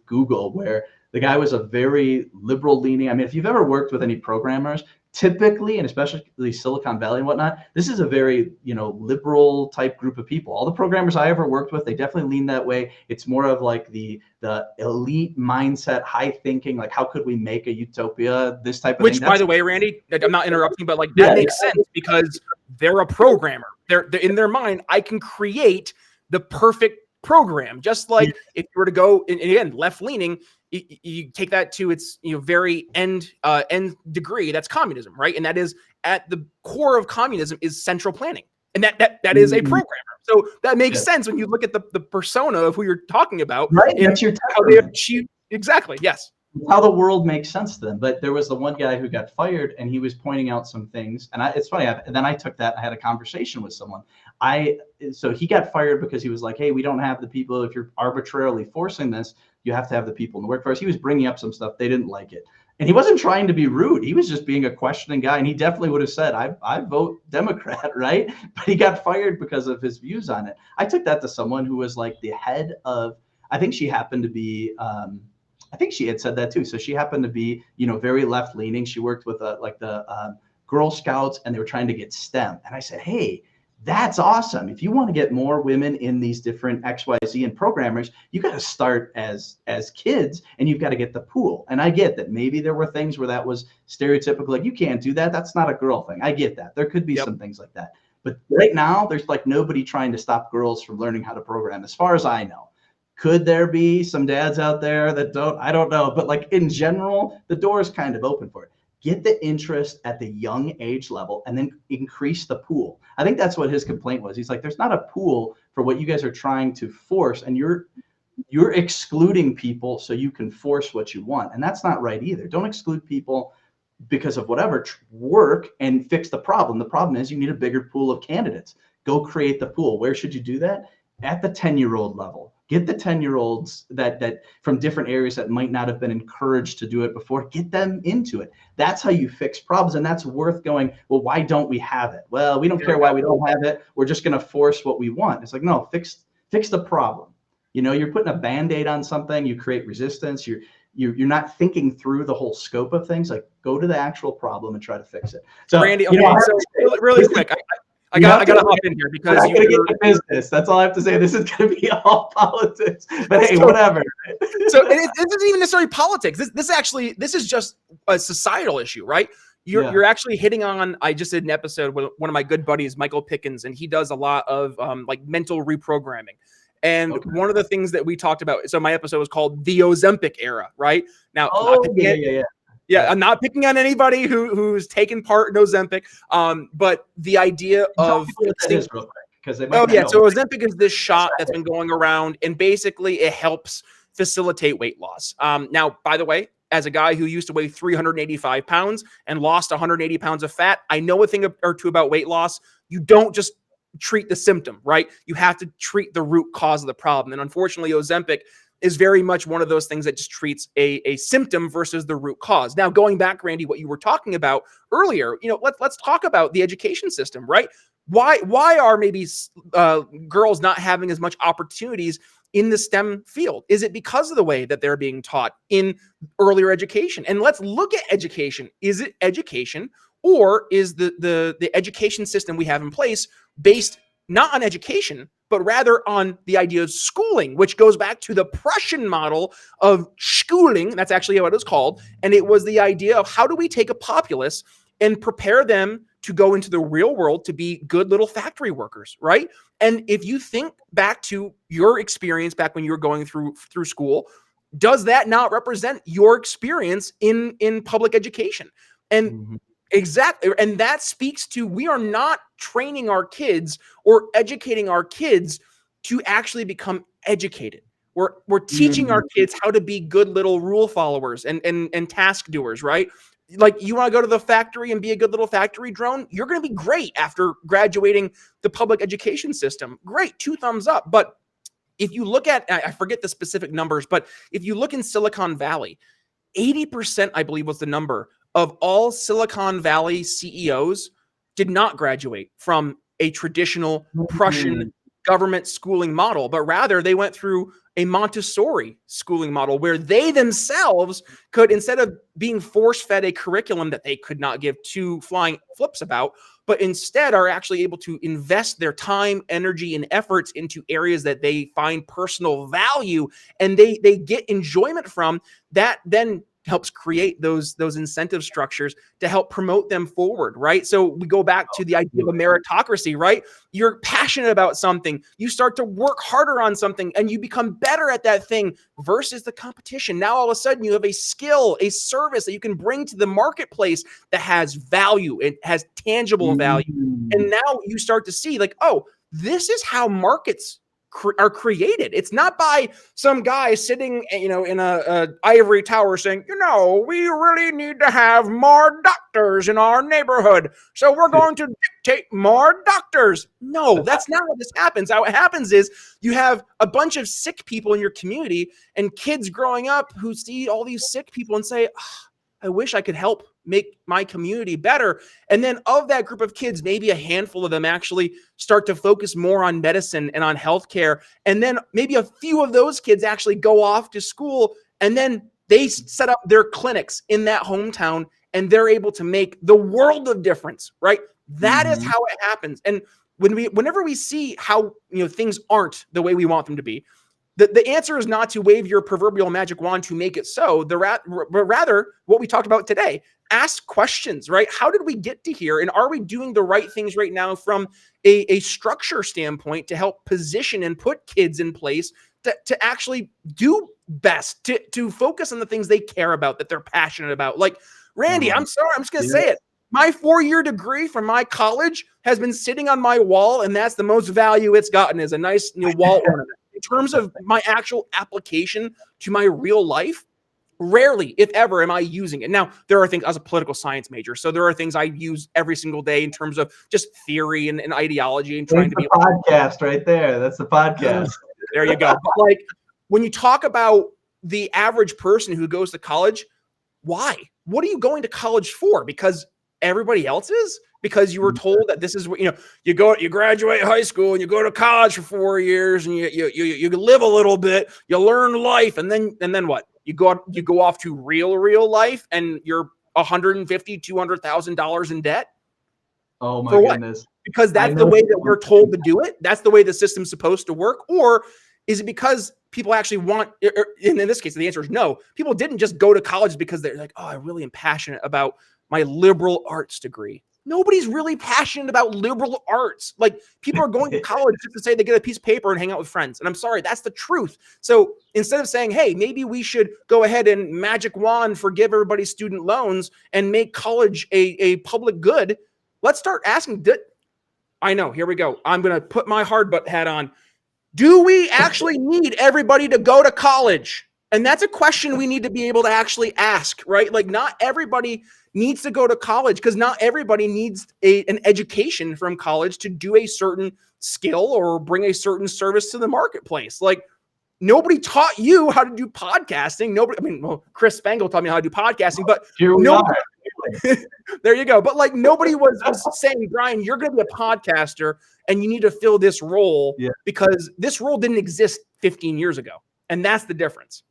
Google, where the guy was a very liberal leaning. I mean, if you've ever worked with any programmers, typically, and especially Silicon Valley and whatnot, this is a very, you know, liberal type group of people. All the programmers I ever worked with, they definitely lean that way. It's more of like the elite mindset, high thinking, like how could we make a utopia, this type of thing. Which, by the way, Randy, I'm not interrupting, but like that makes sense because they're a programmer. They're in their mind, I can create the perfect program. Just like if you were to go, and again, left leaning, you take that to its, you know, very end degree. That's communism, right? And that is at the core of communism is central planning, and that is a programmer. So that makes sense when you look at the persona of who you're talking about, right? And that's your how they achieve exactly. Yes, how the world makes sense to them. But there was the one guy who got fired, and he was pointing out some things. And it's funny. Then I took that. I had a conversation with someone. So he got fired because he was like, "Hey, we don't have the people. If you're arbitrarily forcing this, you have to have the people in the workforce." He was bringing up some stuff. They didn't like it. And he wasn't trying to be rude. He was just being a questioning guy. And he definitely would have said, I vote Democrat, right? But he got fired because of his views on it. I took that to someone who was like the head of, I think she happened to be, I think she had said that too. So she happened to be, you know, very left leaning. She worked with like the Girl Scouts, and they were trying to get STEM. And I said, hey, that's awesome. If you want to get more women in these different XYZ and programmers, you got to start as kids, and you've got to get the pool. And I get that maybe there were things where that was stereotypical, like you can't do that. That's not a girl thing. I get that. There could be some things like that. But right now, there's like nobody trying to stop girls from learning how to program, as far as I know. Could there be some dads out there that don't? I don't know. But like in general, the door is kind of open for it. Get the interest at the young age level and then increase the pool. I think that's what his complaint was. He's like, there's not a pool for what you guys are trying to force, and you're excluding people so you can force what you want. And that's not right either. Don't exclude people because of whatever. Work and fix the problem. The problem is you need a bigger pool of candidates. Go create the pool. Where should you do that? At the 10-year-old level. Get the 10-year-olds that from different areas that might not have been encouraged to do it before, get them into it. That's how you fix problems. And that's worth going, well, why don't we have it? Well, we don't care why we don't have it. We're just going to force what we want. It's like, no, fix the problem. You know, you're putting a Band-Aid on something, you create resistance. You're not thinking through the whole scope of things. Like, go to the actual problem and try to fix it. So, Randy, okay, so really quick, I gotta hop in here because you're gonna get to business. That's all I have to say. This is gonna be all politics, but hey, whatever. So this isn't even necessarily politics. This is just a societal issue, right? You're actually hitting on. I just did an episode with one of my good buddies, Michael Pickens, and he does a lot of like mental reprogramming. And one of the things that we talked about, so my episode was called the Ozempic era, right? Now, yeah, I'm not picking on anybody who's taken part in Ozempic, but the idea of real quick, because so Ozempic is this shot that's been going around, and basically it helps facilitate weight loss. Now, by the way, as a guy who used to weigh 385 pounds and lost 180 pounds of fat, I know a thing or two about weight loss. You don't just treat the symptom, right? You have to treat the root cause of the problem. And unfortunately, Ozempic is very much one of those things that just treats a symptom versus the root cause. Now, going back, Randy, what you were talking about earlier, you know, let's talk about the education system, right? Why are maybe girls not having as much opportunities in the STEM field? Is it because of the way that they're being taught in earlier education? And let's look at education. Is it education, or is the education system we have in place based not on education, but rather on the idea of schooling, which goes back to the Prussian model of schooling? That's actually what it was called. And it was the idea of how do we take a populace and prepare them to go into the real world to be good little factory workers, right? And if you think back to your experience back when you were going through school, does that not represent your experience in public education? And exactly. And that speaks to, we are not training our kids or educating our kids to actually become educated. We're teaching our kids how to be good little rule followers and task doers, right? Like, you want to go to the factory and be a good little factory drone? You're going to be great after graduating the public education system. Great, 2 thumbs up. But if you look at, I forget the specific numbers, but if you look in Silicon Valley, 80%, I believe was the number, of all Silicon Valley CEOs did not graduate from a traditional Prussian government schooling model, but rather they went through a Montessori schooling model where they themselves could, instead of being force-fed a curriculum that they could not give two flying flips about, but instead are actually able to invest their time, energy, and efforts into areas that they find personal value and they get enjoyment from. That then helps create those incentive structures to help promote them forward, right? So we go back to the idea of a meritocracy, right? You're passionate about something, you start to work harder on something, and you become better at that thing versus the competition. Now, all of a sudden, you have a skill, a service that you can bring to the marketplace that has value, it has tangible value. And now you start to see like, oh, this is how markets are created. It's not by some guy sitting, in a ivory tower saying, we really need to have more doctors in our neighborhood, so we're going to dictate more doctors. No, that's not what this happens. How it happens is you have a bunch of sick people in your community and kids growing up who see all these sick people and say, I wish I could help make my community better. And then of that group of kids, maybe a handful of them actually start to focus more on medicine and on healthcare. And then maybe a few of those kids actually go off to school and then they set up their clinics in that hometown and they're able to make the world of difference, right? That is how it happens. And whenever we see how, things aren't the way we want them to be, the answer is not to wave your proverbial magic wand to make it so, but rather what we talked about today. Ask questions, right? How did we get to here? And are we doing the right things right now from a structure standpoint to help position and put kids in place to actually do best, to focus on the things they care about, that they're passionate about? Like, Randy, I'm sorry, I'm just going to say it. My 4-year degree from my college has been sitting on my wall, and that's the most value it's gotten, is a nice wall ornament. In terms of my actual application to my real life, rarely, if ever, am I using it. Now, there are things as a political science major, so there are things I use every single day in terms of just theory and ideology and trying to be podcast right there. That's the podcast. There you go. But like when you talk about the average person who goes to college, why? What are you going to college for? Because everybody else is? Because you were told that this is what you graduate high school and you go to college for 4 years and you live a little bit, you learn life, and then what? You go off to real life and you're $150,000, $200,000 in debt. Oh my goodness! Because that's the way that we're told to do it. That's the way the system's supposed to work. Or is it because people actually want? And in this case, the answer is no. People didn't just go to college because they're like, oh, I really am passionate about my liberal arts degree. Nobody's really passionate about liberal arts. Like, people are going to college just to say they get a piece of paper and hang out with friends. And I'm sorry, that's the truth. So instead of saying, hey, maybe we should go ahead and magic wand forgive everybody's student loans and make college a public good, let's start asking, I know, here we go. I'm going to put my hard butt hat on. Do we actually need everybody to go to college? And that's a question we need to be able to actually ask, right? Like, not everybody needs to go to college, because not everybody needs an education from college to do a certain skill or bring a certain service to the marketplace. Like, nobody taught you how to do podcasting. Chris Spangle taught me how to do podcasting, but there you go. But like, nobody was saying, Brian, you're going to be a podcaster and you need to fill this role because this role didn't exist 15 years ago. And that's the difference.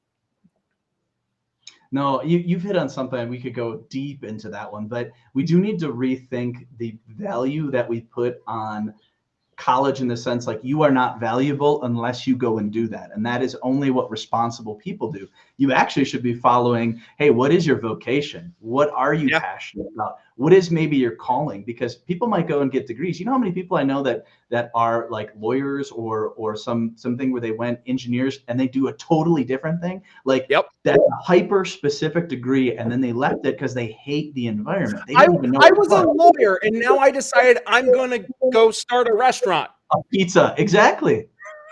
No, you've hit on something. We could go deep into that one, but we do need to rethink the value that we put on college, in the sense like, you are not valuable unless you go and do that. And that is only what responsible people do. You actually should be following, hey, what is your vocation? What are you passionate about? What is maybe your calling? Because people might go and get degrees. You know how many people I know that are like lawyers or something where they went engineers and they do a totally different thing, like that hyper specific degree, and then they left it because they hate the environment. They don't even know. I was a lawyer, and now I decided I'm going to go start a restaurant. A pizza, exactly.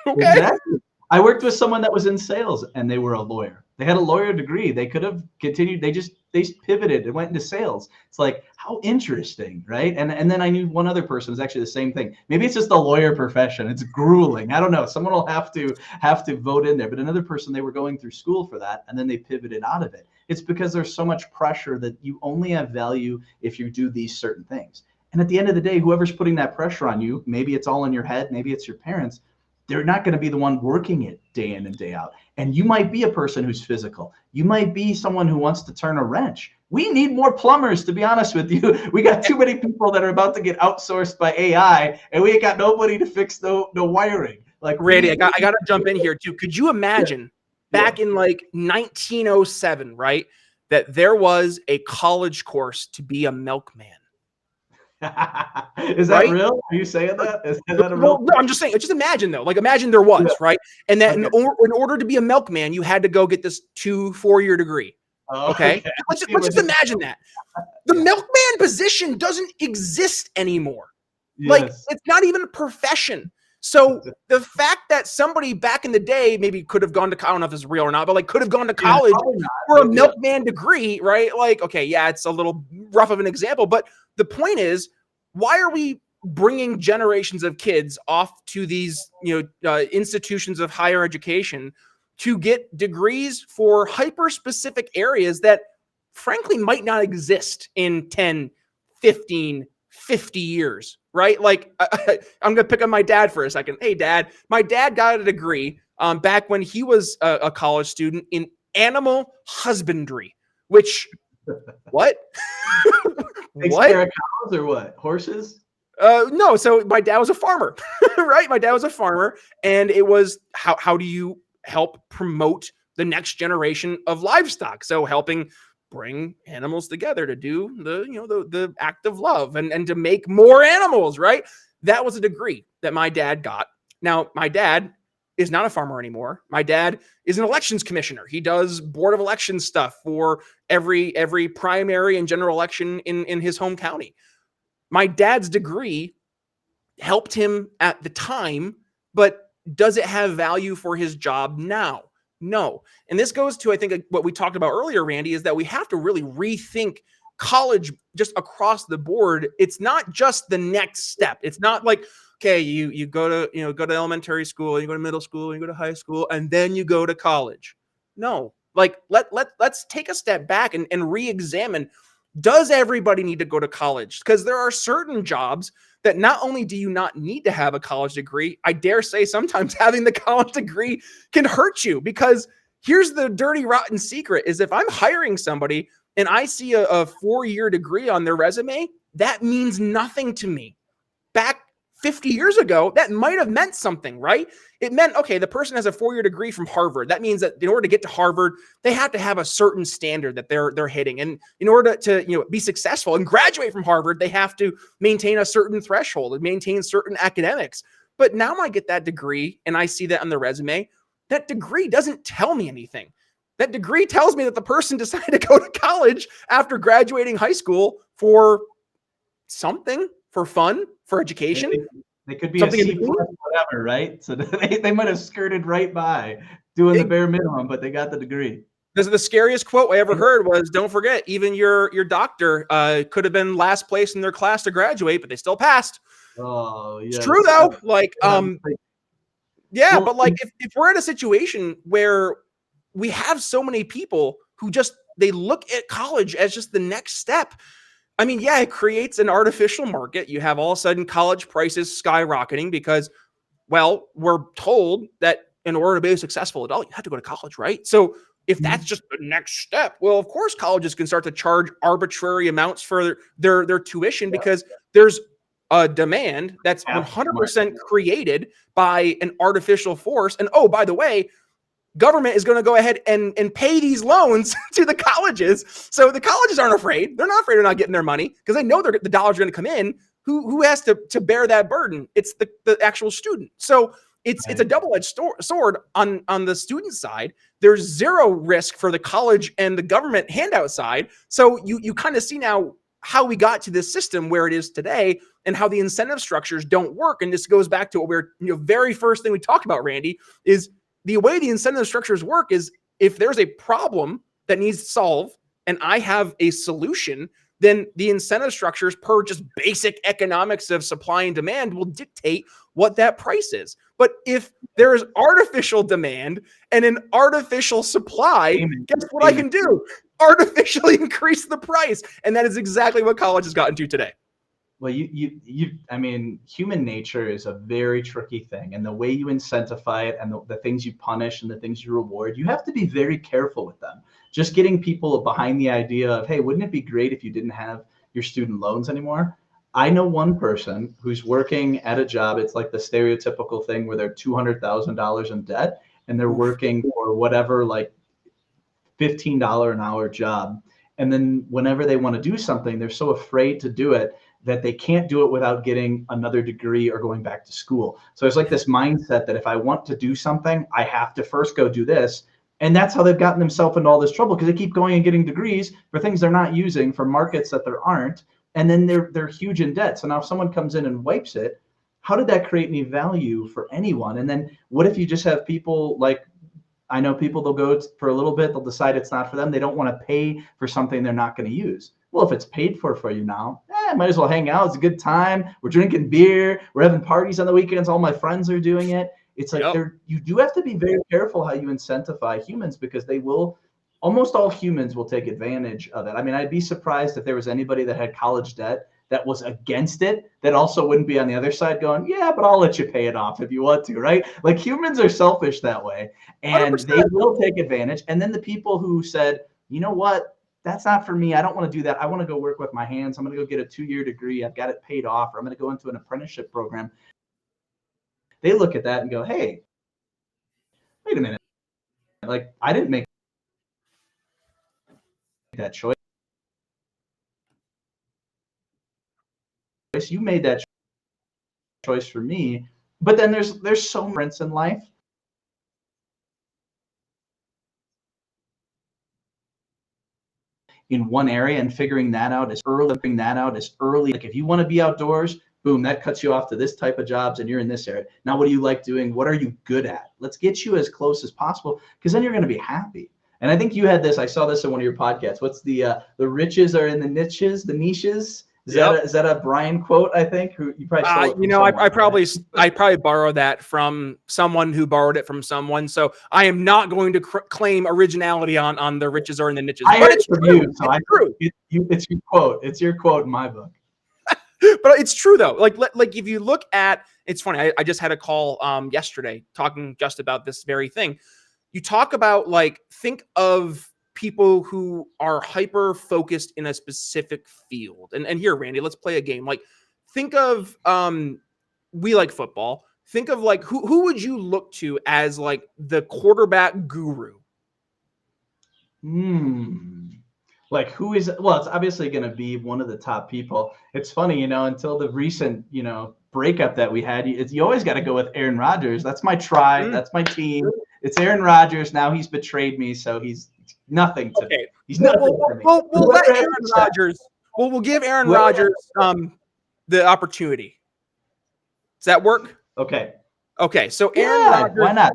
Okay. Exactly. I worked with someone that was in sales and they were a lawyer. They had a lawyer degree. They could have continued. They pivoted and went into sales. It's like, how interesting, right? And then I knew one other person was actually the same thing. Maybe it's just the lawyer profession. It's grueling. I don't know. Someone will have to vote in there. But another person, they were going through school for that, and then they pivoted out of it. It's because there's so much pressure that you only have value if you do these certain things. And at the end of the day, whoever's putting that pressure on you, maybe it's all in your head, maybe it's your parents, they're not going to be the one working it day in and day out. And you might be a person who's physical. You might be someone who wants to turn a wrench. We need more plumbers, to be honest with you. We got too many people that are about to get outsourced by AI, and we ain't got nobody to fix the wiring. Like, Randy, I got to jump in here too. Could you imagine back in like 1907, right, that there was a college course to be a milkman? Is that real? Are you saying that? Is that a real? No, I'm just saying. Just imagine though. Like imagine there was, right? And that in order to be a milkman, you had to go get this 4-year degree. Okay. Let's just imagine that. The milkman position doesn't exist anymore. Like it's not even a profession. So the fact that somebody back in the day maybe could have gone to, I don't know if this is real or not, but like could have gone to college for a milkman degree, right? Like, okay, yeah, it's a little rough of an example, but the point is, why are we bringing generations of kids off to these, institutions of higher education to get degrees for hyper-specific areas that frankly might not exist in 10, 15, 50 years, right? Like I'm going to pick on my dad for a second. Hey, Dad, my dad got a degree back when he was a college student in animal husbandry, which, what? Takes care of cows or what? Horses? No. So my dad was a farmer, right? My dad was a farmer, and it was how do you help promote the next generation of livestock? So helping bring animals together to do the act of love and to make more animals, right? That was a degree that my dad got. Now, my dad is not a farmer anymore. My dad is an elections commissioner. He does board of elections stuff for every primary and general election in his home county. My dad's degree helped him at the time, but does it have value for his job now? No. And this goes to, I think, what we talked about earlier, Randy, is that we have to really rethink college just across the board. It's not just the next step. It's not like, okay, you go to elementary school, you go to middle school, you go to high school, and then you go to college. No, like let's take a step back and re-examine, does everybody need to go to college? Because there are certain jobs that not only do you not need to have a college degree, I dare say sometimes having the college degree can hurt you, because here's the dirty, rotten secret is if I'm hiring somebody and I see a 4-year degree on their resume, that means nothing to me. Back 50 years ago, that might have meant something, right? It meant, okay, the person has a 4-year degree from Harvard. That means that in order to get to Harvard, they have to have a certain standard that they're hitting. And in order to be successful and graduate from Harvard, they have to maintain a certain threshold and maintain certain academics. But now I get that degree and I see that on the resume. That degree doesn't tell me anything. That degree tells me that the person decided to go to college after graduating high school for something, for fun, for education. They could be something a C++, whatever, right? So they might have skirted right by doing the bare minimum, but they got the degree. The scariest quote I ever heard was, don't forget, even your doctor could have been last place in their class to graduate, but they still passed. Oh, yeah. It's true, though. Like, yeah, but like if we're in a situation where we have so many people who they look at college as just the next step. I mean, yeah, it creates an artificial market. You have all of a sudden college prices skyrocketing because, well, we're told that in order to be a successful adult, you have to go to college, right? So if that's just the next step, well, of course, colleges can start to charge arbitrary amounts for their tuition because there's a demand that's 100% created by an artificial force. And oh, by the way, government is going to go ahead and pay these loans to the colleges. So the colleges aren't afraid. They're not afraid of not getting their money because they know the dollars are going to come in. Who has to bear that burden? It's the actual student. So it's a double-edged sword on the student side. There's zero risk for the college and the government handout side. So you kind of see now how we got to this system where it is today and how the incentive structures don't work. And this goes back to what we're, very first thing we talked about, Randy, is the way the incentive structures work is if there's a problem that needs solved and I have a solution, then the incentive structures per just basic economics of supply and demand will dictate what that price is. But if there is artificial demand and an artificial supply, guess what I can do? Artificially increase the price. And that is exactly what college has gotten to today. Well, I mean, human nature is a very tricky thing, and the way you incentivize it and the things you punish and the things you reward, you have to be very careful with them. Just getting people behind the idea of, hey, wouldn't it be great if you didn't have your student loans anymore? I know one person who's working at a job. It's like the stereotypical thing where they're $200,000 in debt and they're working for whatever, like $15 an hour job. And then whenever they want to do something, they're so afraid to do it that they can't do it without getting another degree or going back to school. So it's like this mindset that if I want to do something, I have to first go do this. And that's how they've gotten themselves into all this trouble, because they keep going and getting degrees for things they're not using, for markets that there aren't. And then they're huge in debt. So now if someone comes in and wipes it, how did that create any value for anyone? And then what if you just have people like, I know people, they'll go for a little bit, they'll decide it's not for them. They don't want to pay for something they're not going to use. Well, if it's paid for you now, might as well hang out. It's a good time. We're drinking beer. We're having parties on the weekends. All my friends are doing it. It's like you do have to be very careful how you incentivize humans, because they will, almost all humans will take advantage of it. I mean, I'd be surprised if there was anybody that had college debt that was against it, that also wouldn't be on the other side going, yeah, but I'll let you pay it off if you want to, right? Like, humans are selfish that way, and 100%. They will take advantage. And then the people who said, you know what, that's not for me. I don't want to do that. I want to go work with my hands. I'm going to go get a 2-year degree. I've got it paid off, or I'm going to go into an apprenticeship program. They look at that and go, hey, wait a minute. Like, I didn't make that choice. You made that choice for me. But then there's so much in life. In one area, and figuring that out as early. Like, if you want to be outdoors, boom, that cuts you off to this type of jobs, and you're in this area. Now, what do you like doing? What are you good at? Let's get you as close as possible, because then you're going to be happy. And I think you had this. I saw this in one of your podcasts. What's the riches are in the niches, the niches? Is that a Brian quote? I think who you probably stole it from someone, I probably borrowed that from someone who borrowed it from someone. So I am not going to claim originality on the riches are in the niches. I heard it from you, so it's your quote. It's your quote in my book. But it's true though. Like if you look at, it's funny. I just had a call yesterday talking just about this very thing. You talk about, like, think of people who are hyper focused in a specific field. And here, Randy, let's play a game. Like, think of we like football. Think of, like, who would you look to as, like, the quarterback guru? Like, who is, well, it's obviously going to be one of the top people. It's funny, until the recent, breakup that we had, you always got to go with Aaron Rodgers. That's my tribe. That's my team. It's Aaron Rodgers. Now he's betrayed me, so he's nothing to me. He's nothing to me. We'll let Aaron Rodgers. Well, we'll give Aaron Rodgers the opportunity. Does that work? Okay. So Aaron Rodgers, why not?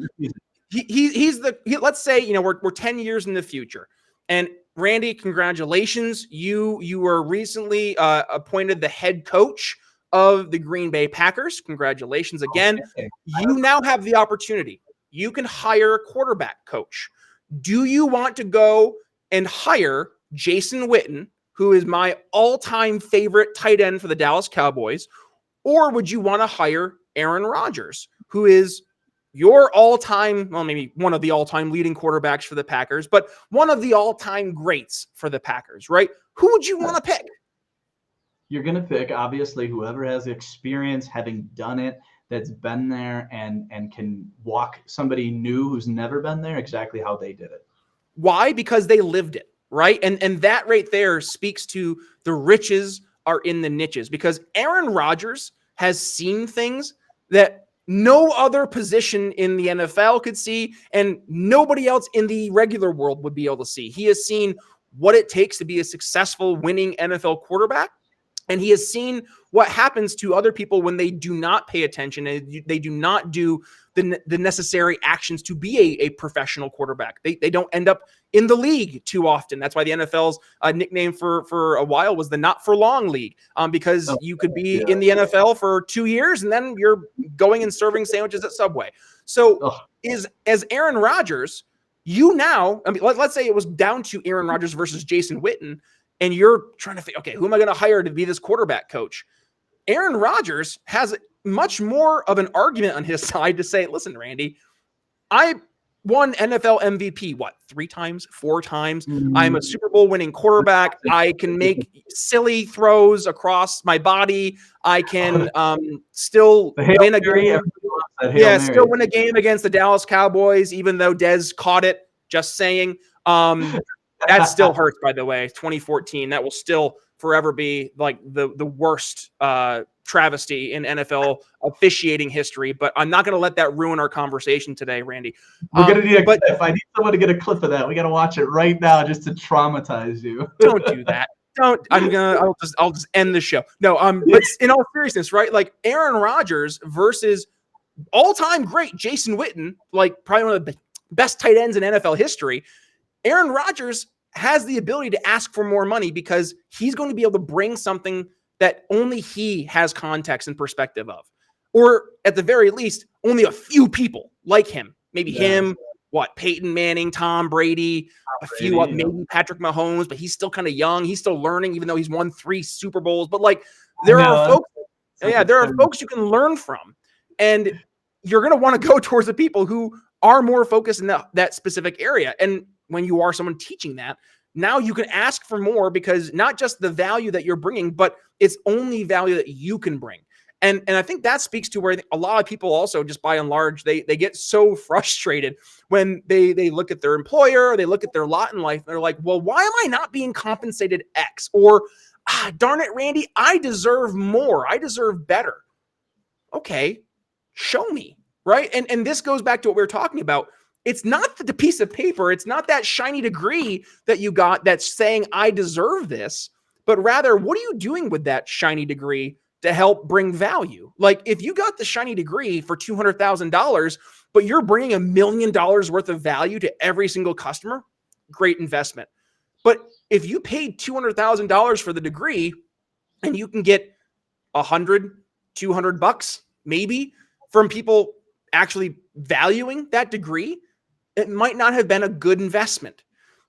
Let's say we're 10 years in the future, and Randy, congratulations. You were recently appointed the head coach of the Green Bay Packers. Congratulations again. Okay. You now have the opportunity. You can hire a quarterback coach. Do you want to go and hire Jason Witten, who is my all-time favorite tight end for the Dallas Cowboys, or would you want to hire Aaron Rodgers, who is your all-time, well, maybe one of the all-time leading quarterbacks for the Packers, but one of the all-time greats for the Packers, right? Who would you want to pick? You're going to pick, obviously, whoever has experience having done it, that's been there and can walk somebody new who's never been there exactly how they did it. Why? Because they lived it, right? And that right there speaks to the riches are in the niches, because Aaron Rodgers has seen things that no other position in the NFL could see, and nobody else in the regular world would be able to see. He has seen what it takes to be a successful, winning NFL quarterback. And he has seen what happens to other people when they do not pay attention and they do not do the necessary actions to be a professional quarterback. They don't end up in the league too often. That's why the NFL's nickname for a while was the not for long league, because you could be in the NFL for 2 years and then you're going and serving sandwiches at Subway. So as Aaron Rodgers, let's say it was down to Aaron Rodgers versus Jason Witten, and you're trying to think, okay, who am I going to hire to be this quarterback coach? Aaron Rodgers has much more of an argument on his side to say, listen, Randy, I won NFL MVP, 3 times, 4 times. I'm a Super Bowl winning quarterback. I can make silly throws across my body. I can still win a game. Still win a game against the Dallas Cowboys, even though Dez caught it. Just saying. That still hurts, by the way. 2014. That will still forever be like the worst travesty in NFL officiating history. But I'm not going to let that ruin our conversation today, Randy. We're going to need a clip. I need someone to get a clip of that. We got to watch it right now just to traumatize you. Don't do that. Don't. I'll just end the show. No. But in all seriousness, right? Like Aaron Rodgers versus all-time great Jason Witten, like probably one of the best tight ends in NFL history. Aaron Rodgers has the ability to ask for more money because he's going to be able to bring something that only he has context and perspective of. Or at the very least, only a few people like him. Maybe him, Peyton Manning, Tom Brady, maybe Patrick Mahomes, but he's still kind of young. He's still learning, even though he's won 3 Super Bowls. But like there are folks you can learn from. And you're going to want to go towards the people who are more focused in that specific area. And when you are someone teaching that, now you can ask for more because not just the value that you're bringing, but it's only value that you can bring. And I think that speaks to where a lot of people also, just by and large, they get so frustrated when they look at their employer, they look at their lot in life, and they're like, well, why am I not being compensated X? Or, darn it, Randy, I deserve more. I deserve better. Okay, show me, right? And this goes back to what we were talking about. It's not the piece of paper. It's not that shiny degree that you got that's saying I deserve this, but rather, what are you doing with that shiny degree to help bring value? Like if you got the shiny degree for $200,000, but you're bringing $1 million worth of value to every single customer, great investment. But if you paid $200,000 for the degree and you can get $100, $200 maybe from people actually valuing that degree, it might not have been a good investment.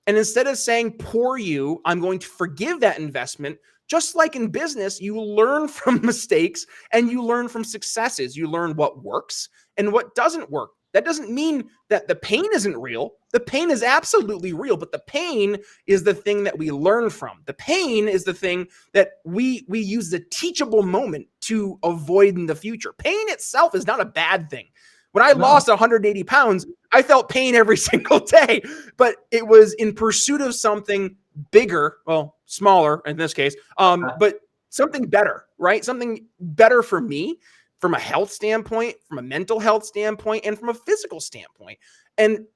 And instead of saying, poor you, I'm going to forgive that investment. Just like in business, you learn from mistakes and you learn from successes. You learn what works and what doesn't work. That doesn't mean that the pain isn't real. The pain is absolutely real, but the pain is the thing that we learn from. The pain is the thing that we use the teachable moment to avoid in the future. Pain itself is not a bad thing. When I lost 180 pounds, I felt pain every single day, but it was in pursuit of something bigger, well, smaller in this case, but something better, right? Something better for me from a health standpoint, from a mental health standpoint, and from a physical standpoint. And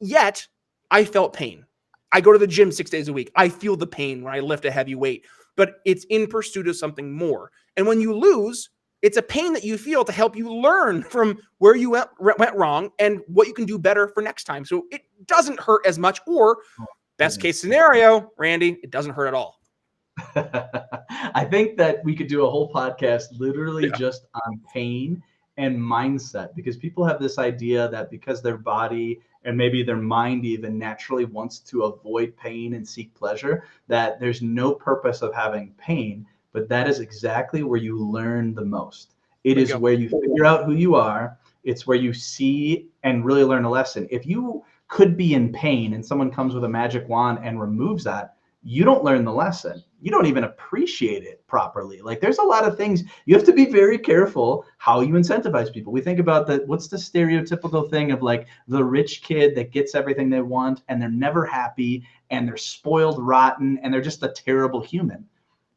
yet I felt pain. I go to the gym 6 days a week. I feel the pain when I lift a heavy weight, but it's in pursuit of something more. And when you lose, it's a pain that you feel to help you learn from where you went wrong and what you can do better for next time. So it doesn't hurt as much, or best case scenario, Randy, it doesn't hurt at all. I think that we could do a whole podcast literally just on pain and mindset, because people have this idea that because their body and maybe their mind even naturally wants to avoid pain and seek pleasure, that there's no purpose of having pain. But that is exactly where you learn the most. It is where you figure out who you are. It's where you see and really learn a lesson. If you could be in pain and someone comes with a magic wand and removes that, you don't learn the lesson. You don't even appreciate it properly. Like there's a lot of things you have to be very careful how you incentivize people. We think about what's the stereotypical thing of like the rich kid that gets everything they want and they're never happy and they're spoiled rotten and they're just a terrible human.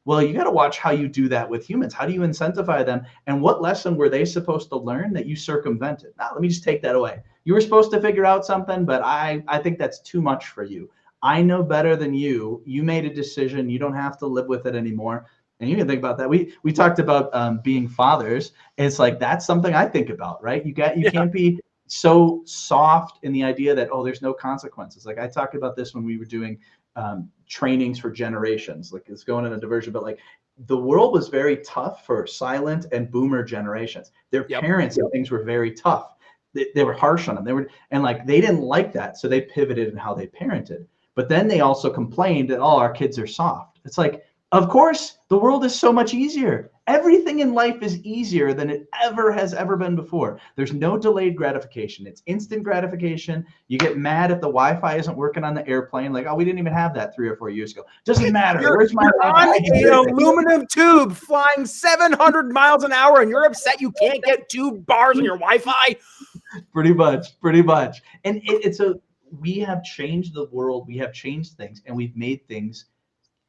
Well, you got to watch how you do that with humans. How do you incentivize them? And what lesson were they supposed to learn that you circumvented? Now, let me just take that away. You were supposed to figure out something, but I think that's too much for you. I know better than you. You made a decision. You don't have to live with it anymore. And you can think about that. We talked about being fathers. And it's like, that's something I think about, right? You can't be so soft in the idea that, oh, there's no consequences. Like I talked about this when we were doing trainings for generations. Like it's going in a diversion, but like the world was very tough for silent and boomer generations. Their parents and things were very tough. They were harsh on them. They didn't like that. So they pivoted in how they parented. But then they also complained that, oh, our kids are soft. It's like, of course, the world is so much easier. Everything in life is easier than it has ever been before. There's no delayed gratification. It's instant gratification. You get mad if the Wi-Fi isn't working on the airplane. Like, oh, we didn't even have that 3 or 4 years ago. Doesn't matter. Where's my on an aluminum tube flying 700 miles an hour, and you're upset you can't get 2 bars on your Wi-Fi? Pretty much. And we have changed the world. We have changed things, and we've made things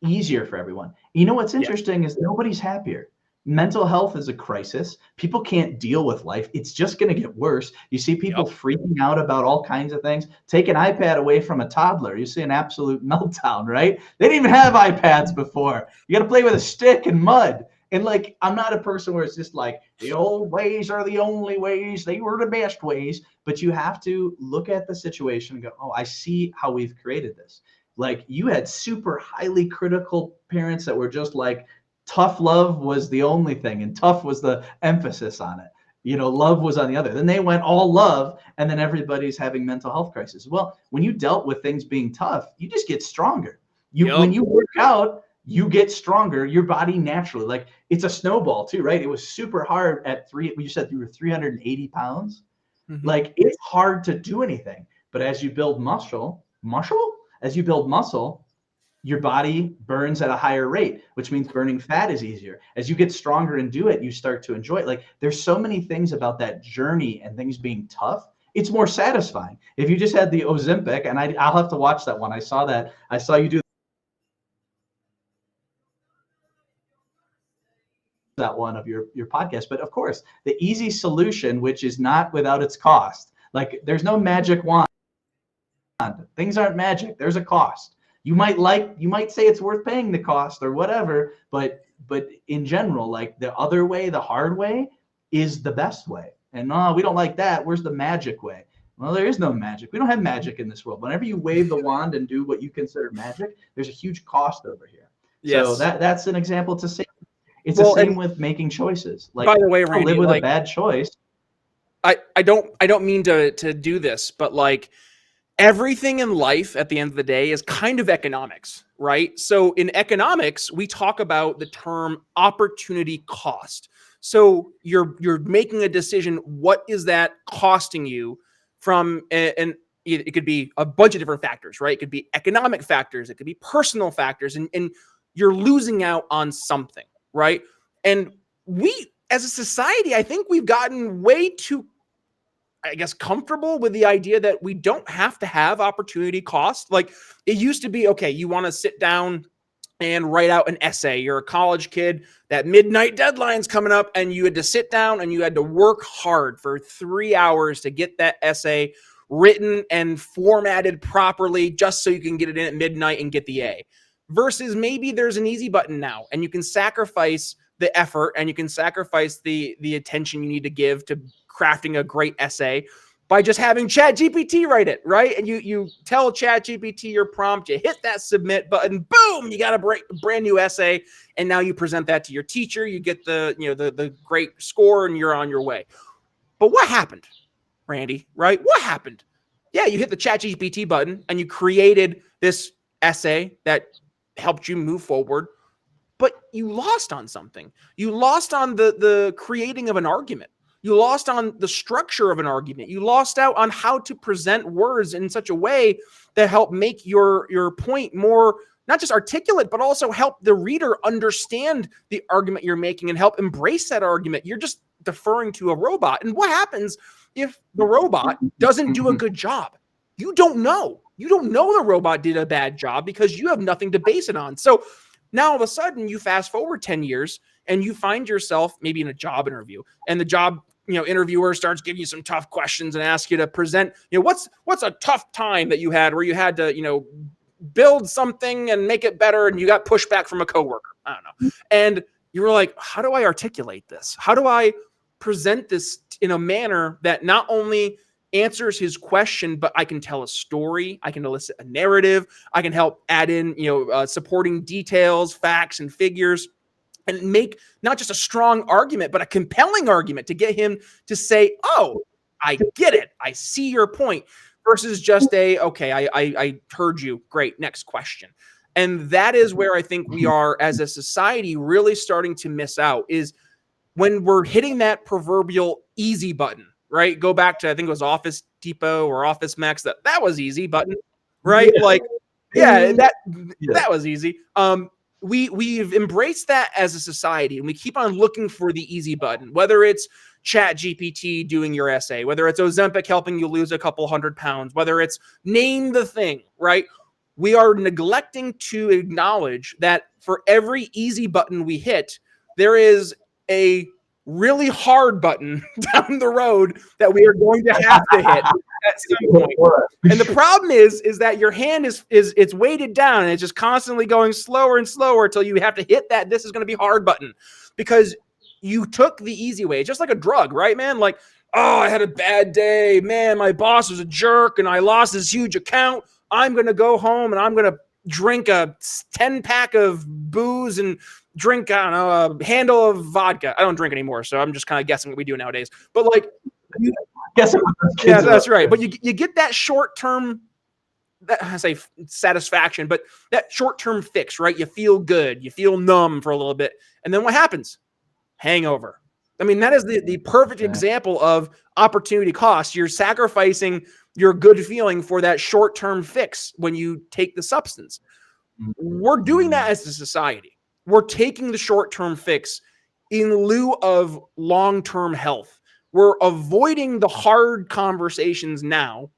easier for everyone. You know what's interesting is nobody's happier. Mental health is a crisis. People can't deal with life. It's just going to get worse. You see people freaking out about all kinds of things. Take an iPad away from a toddler, you see an absolute meltdown, right? They didn't even have iPads before. You got to play with a stick and mud. And like, I'm not a person where it's just like the old ways are the only ways. They were the best ways. But you have to look at the situation and go, oh, I see how we've created this. Like you had super highly critical parents that were just like, tough love was the only thing, and tough was the emphasis on it. You know, love was on the other. Then they went all love, and then everybody's having mental health crisis. Well, when you dealt with things being tough, you just get stronger. When you work out, you get stronger. Your body naturally, like it's a snowball too, right? It was super hard at you said you were 380 pounds. Mm-hmm. Like it's hard to do anything. But as you build muscle, your body burns at a higher rate, which means burning fat is easier. As you get stronger and do it, you start to enjoy it. Like there's so many things about that journey and things being tough. It's more satisfying. If you just had the Ozempic, and I'll have to watch that one. I saw you do that one of your podcast. But of course, the easy solution, which is not without its cost. Like there's no magic wand. Things aren't magic. There's a cost. You might say it's worth paying the cost or whatever, but in general, like the other way, the hard way is the best way. And no, we don't like that. Where's the magic way? Well, there is no magic. We don't have magic in this world. Whenever you wave the wand and do what you consider magic, there's a huge cost over here. Yes. So that's an example to say. It's the same with making choices. Like, by the way, Randy, live with a bad choice. I don't mean to do this, but like, everything in life at the end of the day is kind of economics, right? So in economics, we talk about the term opportunity cost. So you're making a decision. What is that costing you from, and it could be a bunch of different factors, right? It could be economic factors. It could be personal factors, and you're losing out on something, right? And we, as a society, I think we've gotten way too, I guess, comfortable with the idea that we don't have to have opportunity cost. Like it used to be, okay, you want to sit down and write out an essay. You're a college kid, that midnight deadline's coming up, and you had to sit down and you had to work hard for 3 hours to get that essay written and formatted properly just so you can get it in at midnight and get the A. Versus maybe there's an easy button now, and you can sacrifice the effort and you can sacrifice the attention you need to give to crafting a great essay by just having ChatGPT write it, right? And you tell ChatGPT your prompt, you hit that submit button, boom, you got a brand new essay, and now you present that to your teacher, you get the great score, and you're on your way. But what happened, Randy, right? What happened? Yeah, you hit the ChatGPT button and you created this essay that helped you move forward, but you lost on something. You lost on the creating of an argument. You lost on the structure of an argument. You lost out on how to present words in such a way that help make your point more, not just articulate, but also help the reader understand the argument you're making and help embrace that argument. You're just deferring to a robot. And what happens if the robot doesn't do a good job? You don't know. You don't know the robot did a bad job because you have nothing to base it on. So now all of a sudden you fast forward 10 years and you find yourself maybe in a job interview, and the job interviewer starts giving you some tough questions and asks you to present, what's a tough time that you had where you had to, build something and make it better, and you got pushback from a coworker. I don't know. And you were like, how do I articulate this? How do I present this in a manner that not only answers his question, but I can tell a story, I can elicit a narrative, I can help add in, supporting details, facts, and figures, and make not just a strong argument, but a compelling argument to get him to say, oh, I get it. I see your point, versus just okay, I heard you. Great. Next question. And that is where I think we are as a society really starting to miss out, is when we're hitting that proverbial easy button, right? Go back to, I think it was Office Depot or Office Max. That was easy button, right? Yeah. Like, yeah, that was easy. We've embraced that as a society, and we keep on looking for the easy button, whether it's Chat GPT doing your essay, whether it's Ozempic helping you lose a couple 100 pounds, whether it's name the thing, right? We are neglecting to acknowledge that for every easy button we hit, there is a really hard button down the road that we are going to have to hit at some point. And the problem is that your hand is it's weighted down, and it's just constantly going slower and slower until you have to hit that this is going to be hard button, because you took the easy way. It's just like a drug, right, man? Like, oh, I had a bad day, man, my boss was a jerk and I lost this huge account. I'm going to go home and I'm going to drink a 10-pack of booze and drink, I don't know, a handle of vodka. I don't drink anymore, so I'm just kind of guessing what we do nowadays. But like, yeah, that's right. But you get that short-term, I say satisfaction, but that short-term fix, right? You feel good, you feel numb for a little bit, and then what happens? Hangover. I mean, that is the perfect example of opportunity cost. You're sacrificing your good feeling for that short-term fix when you take the substance. We're doing that as a society. We're taking the short-term fix in lieu of long-term health. We're avoiding the hard conversations now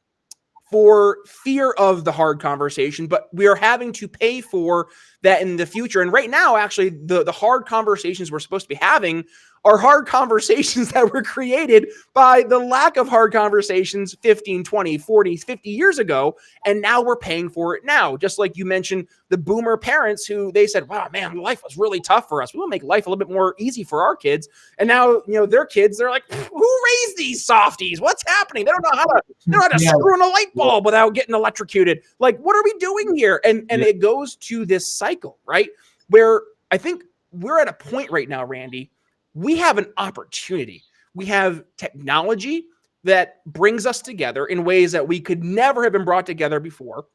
for fear of the hard conversation, but we are having to pay for that in the future. And right now, actually, the hard conversations we're supposed to be having are hard conversations that were created by the lack of hard conversations 15, 20, 40, 50 years ago. And now we're paying for it now. Just like you mentioned, the boomer parents who they said, wow, man, life was really tough for us. We will make life a little bit more easy for our kids. And now, their kids, they're like, who raised these softies? What's happening? They don't know how to screw in a light bulb without getting electrocuted. Like, what are we doing here? And it goes to this cycle, right? Where I think we're at a point right now, Randy, we have an opportunity. We have technology that brings us together in ways that we could never have been brought together before.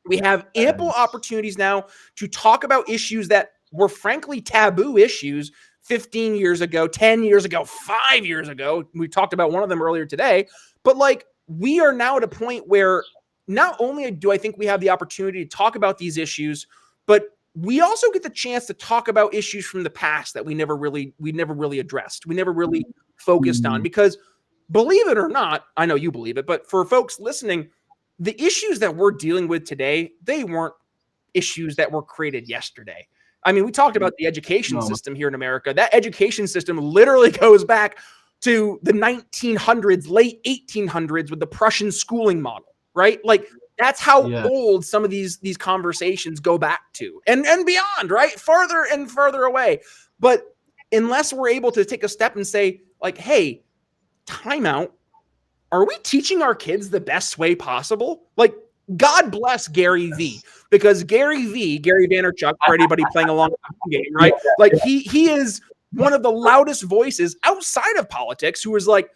We have ample opportunities now to talk about issues that were frankly taboo issues 15 years ago, 10 years ago, 5 years ago. We talked about one of them earlier today, but like, we are now at a point where not only do I think we have the opportunity to talk about these issues, but we also get the chance to talk about issues from the past that we never really addressed. We never really focused on, because believe it or not, I know you believe it, but for folks listening, the issues that we're dealing with today, they weren't issues that were created yesterday. I mean, we talked about the education system here in America. That education system literally goes back to the 1900s, late 1800s with the Prussian schooling model, right? Like, that's how old some of these conversations go back to, and beyond, right? Farther and further away. But unless we're able to take a step and say, like, hey, time out. Are we teaching our kids the best way possible? Like, God bless Gary V, because Gary Vaynerchuk, for anybody playing along with the game, right? Like, he is one of the loudest voices outside of politics who is like,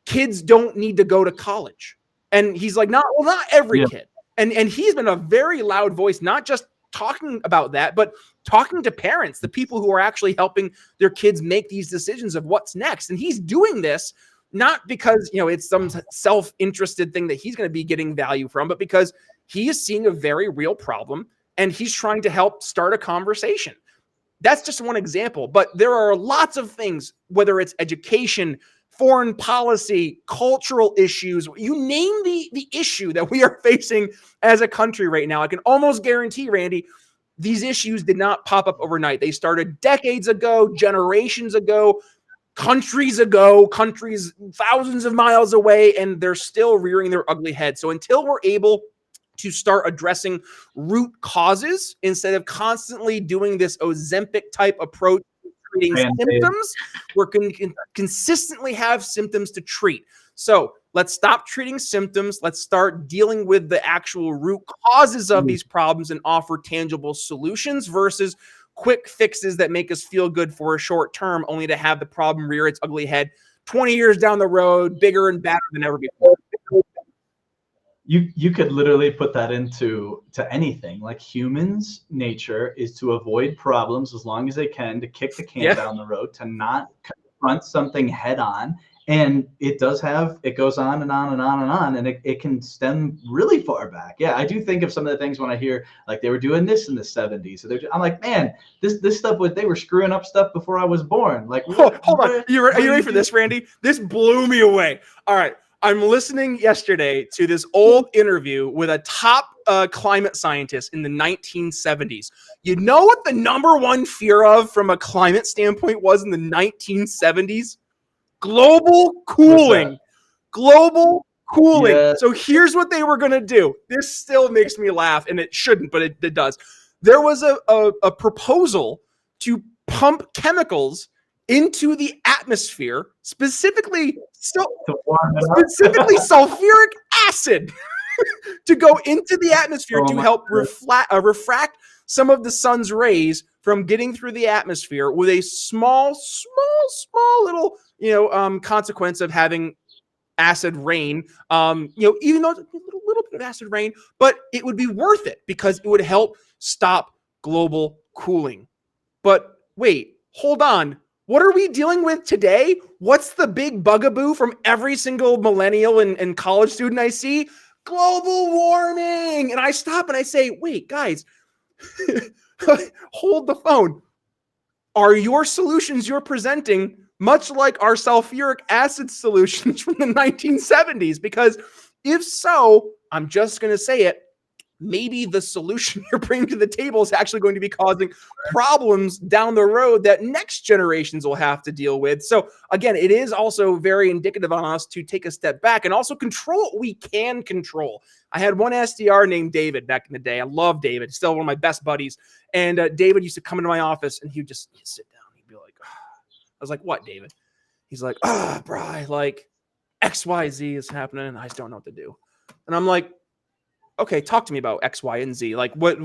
kids don't need to go to college. And he's like, not every kid. And he's been a very loud voice, not just talking about that, but talking to parents, the people who are actually helping their kids make these decisions of what's next. And he's doing this not because, it's some self-interested thing that he's going to be getting value from, but because he is seeing a very real problem and he's trying to help start a conversation. That's just one example, but there are lots of things, whether it's education, foreign policy, cultural issues, you name the issue that we are facing as a country right now. I can almost guarantee, Randy, these issues did not pop up overnight. They started decades ago, generations ago, countries thousands of miles away, and they're still rearing their ugly head. So until we're able to start addressing root causes instead of constantly doing this Ozempic type approach to treating symptoms. We're going to consistently have symptoms to treat. So let's stop treating symptoms. Let's start dealing with the actual root causes of these problems and offer tangible solutions versus quick fixes that make us feel good for a short term, only to have the problem rear its ugly head 20 years down the road, bigger and badder than ever before. You could literally put that into anything. Like, humans' nature is to avoid problems as long as they can, to kick the can down the road, to not confront something head on. And it goes on and on and on and on, and it can stem really far back. Yeah, I do think of some of the things when I hear like they were doing this in the 70s. So I'm like, man, this stuff they were screwing up stuff before I was born. Like, hold on, are you ready for this, Randy? This blew me away. All right, I'm listening yesterday to this old interview with a top climate scientist in the 1970s. You know what the number one fear of from a climate standpoint was in the 1970s? Global cooling. Global cooling. Yeah. So here's what they were going to do. This still makes me laugh, and it shouldn't, but it does. There was a proposal to pump chemicals into the atmosphere, specifically sulfuric acid, to go into the atmosphere to help refract some of the sun's rays from getting through the atmosphere, with a small little consequence of having acid rain, even though it's a little bit of acid rain, but it would be worth it because it would help stop global cooling. But wait, hold on. What are we dealing with today? What's the big bugaboo from every single millennial and college student I see? Global warming. And I stop and I say, wait, guys, hold the phone. Are your solutions you're presenting much like our sulfuric acid solutions from the 1970s? Because if so, I'm just going to say it, maybe the solution you're bringing to the table is actually going to be causing problems down the road that next generations will have to deal with. So again, it is also very indicative on us to take a step back and also control what we can control. I had one SDR named David back in the day. I love David. He's still one of my best buddies. And David used to come into my office and he'd sit down. He'd be like, I was like, what, David? He's like, Brian, like XYZ is happening and I just don't know what to do. And I'm like, okay, talk to me about X, Y, and Z. Like, what,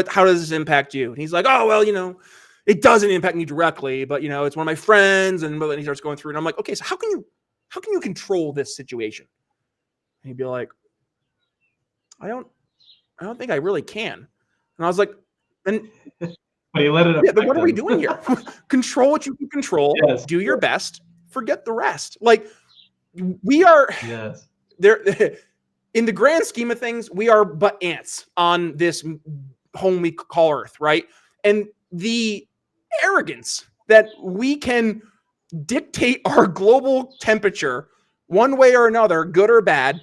how does this impact you? And he's like, oh, well, it doesn't impact me directly, but it's one of my friends. And he starts going through, and I'm like, okay, so how can you control this situation? And he'd be like, I don't think I really can. And I was like, then but you let it affect then what are we doing here? Control what you can control. Yes. Do your best. Forget the rest. Like, we are there. In the grand scheme of things, we are but ants on this home we call Earth, right? And the arrogance that we can dictate our global temperature one way or another, good or bad,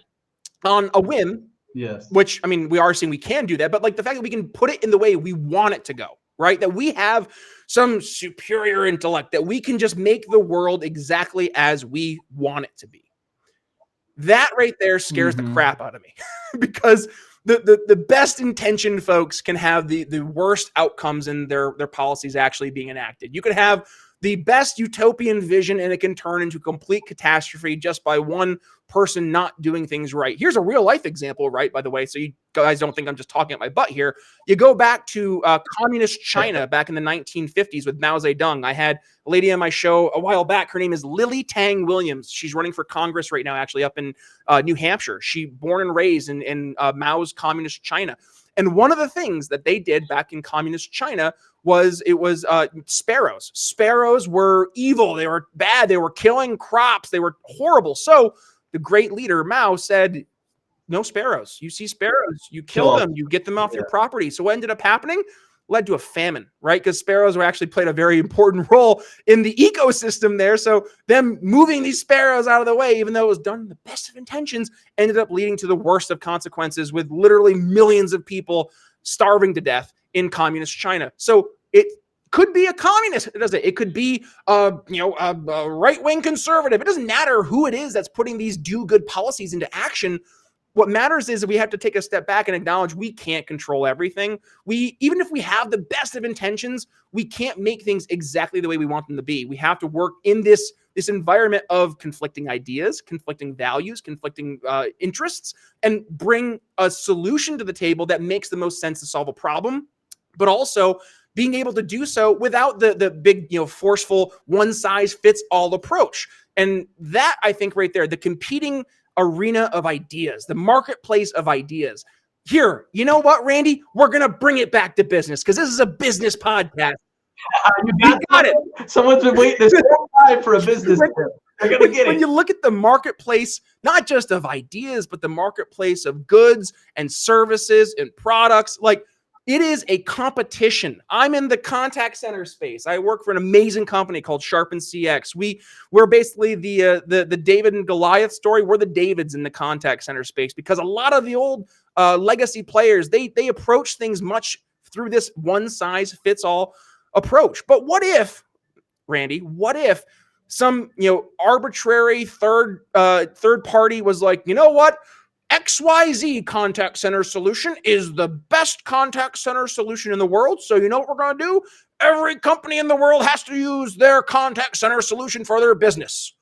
on a whim. Yes. Which, I mean, we are seeing we can do that, but like the fact that we can put it in the way we want it to go, right? That we have some superior intellect, that we can just make the world exactly as we want it to be. That right there scares the crap out of me because the best intentioned folks can have the worst outcomes in their policies actually being enacted. You can have the best utopian vision and it can turn into complete catastrophe just by one person not doing things right. Here's a real life example, right? By the way, so you guys don't think I'm just talking at my butt here. You go back to communist China back in the 1950s with Mao Zedong. I had a lady on my show a while back. Her name is Lily Tang Williams. She's running for Congress right now, actually up in New Hampshire. She born and raised in Mao's communist China. And one of the things that they did back in communist China was sparrows. Sparrows were evil. They were bad. They were killing crops. They were horrible. So the great leader Mao said, no sparrows. You see sparrows, you kill them, you get them off your property. So what ended up happening? Led to a famine, right? Because sparrows were actually played a very important role in the ecosystem there. So them moving these sparrows out of the way, even though it was done in the best of intentions, ended up leading to the worst of consequences with literally millions of people starving to death in communist China. So it could be a communist. It could be a right-wing conservative. It doesn't matter who it is that's putting these do-good policies into action. what matters is that we have to take a step back and acknowledge we can't control everything. Even if we have the best of intentions, we can't make things exactly the way we want them to be. We have to work in this environment of conflicting ideas, conflicting values, conflicting interests, and bring a solution to the table that makes the most sense to solve a problem, but also being able to do so without the big, forceful one-size-fits-all approach. And that, I think right there, the competing arena of ideas, the marketplace of ideas. Here, you know what, Randy? We're going to bring it back to business because this is a business podcast. You got it. Someone's been waiting this whole time for a business tip. They're going to get it. When you look at the marketplace, not just of ideas, but the marketplace of goods and services and products, like, it is a competition. I'm in the contact center space. I work for an amazing company called Sharpen CX. We're basically the David and Goliath story. We're the Davids in the contact center space because a lot of the old legacy players, they approach things much through this one size fits all approach. But what if, Randy, what if some arbitrary third party was like, you know what? XYZ contact center solution is the best contact center solution in the world. So you know what we're going to do? Every company in the world has to use their contact center solution for their business.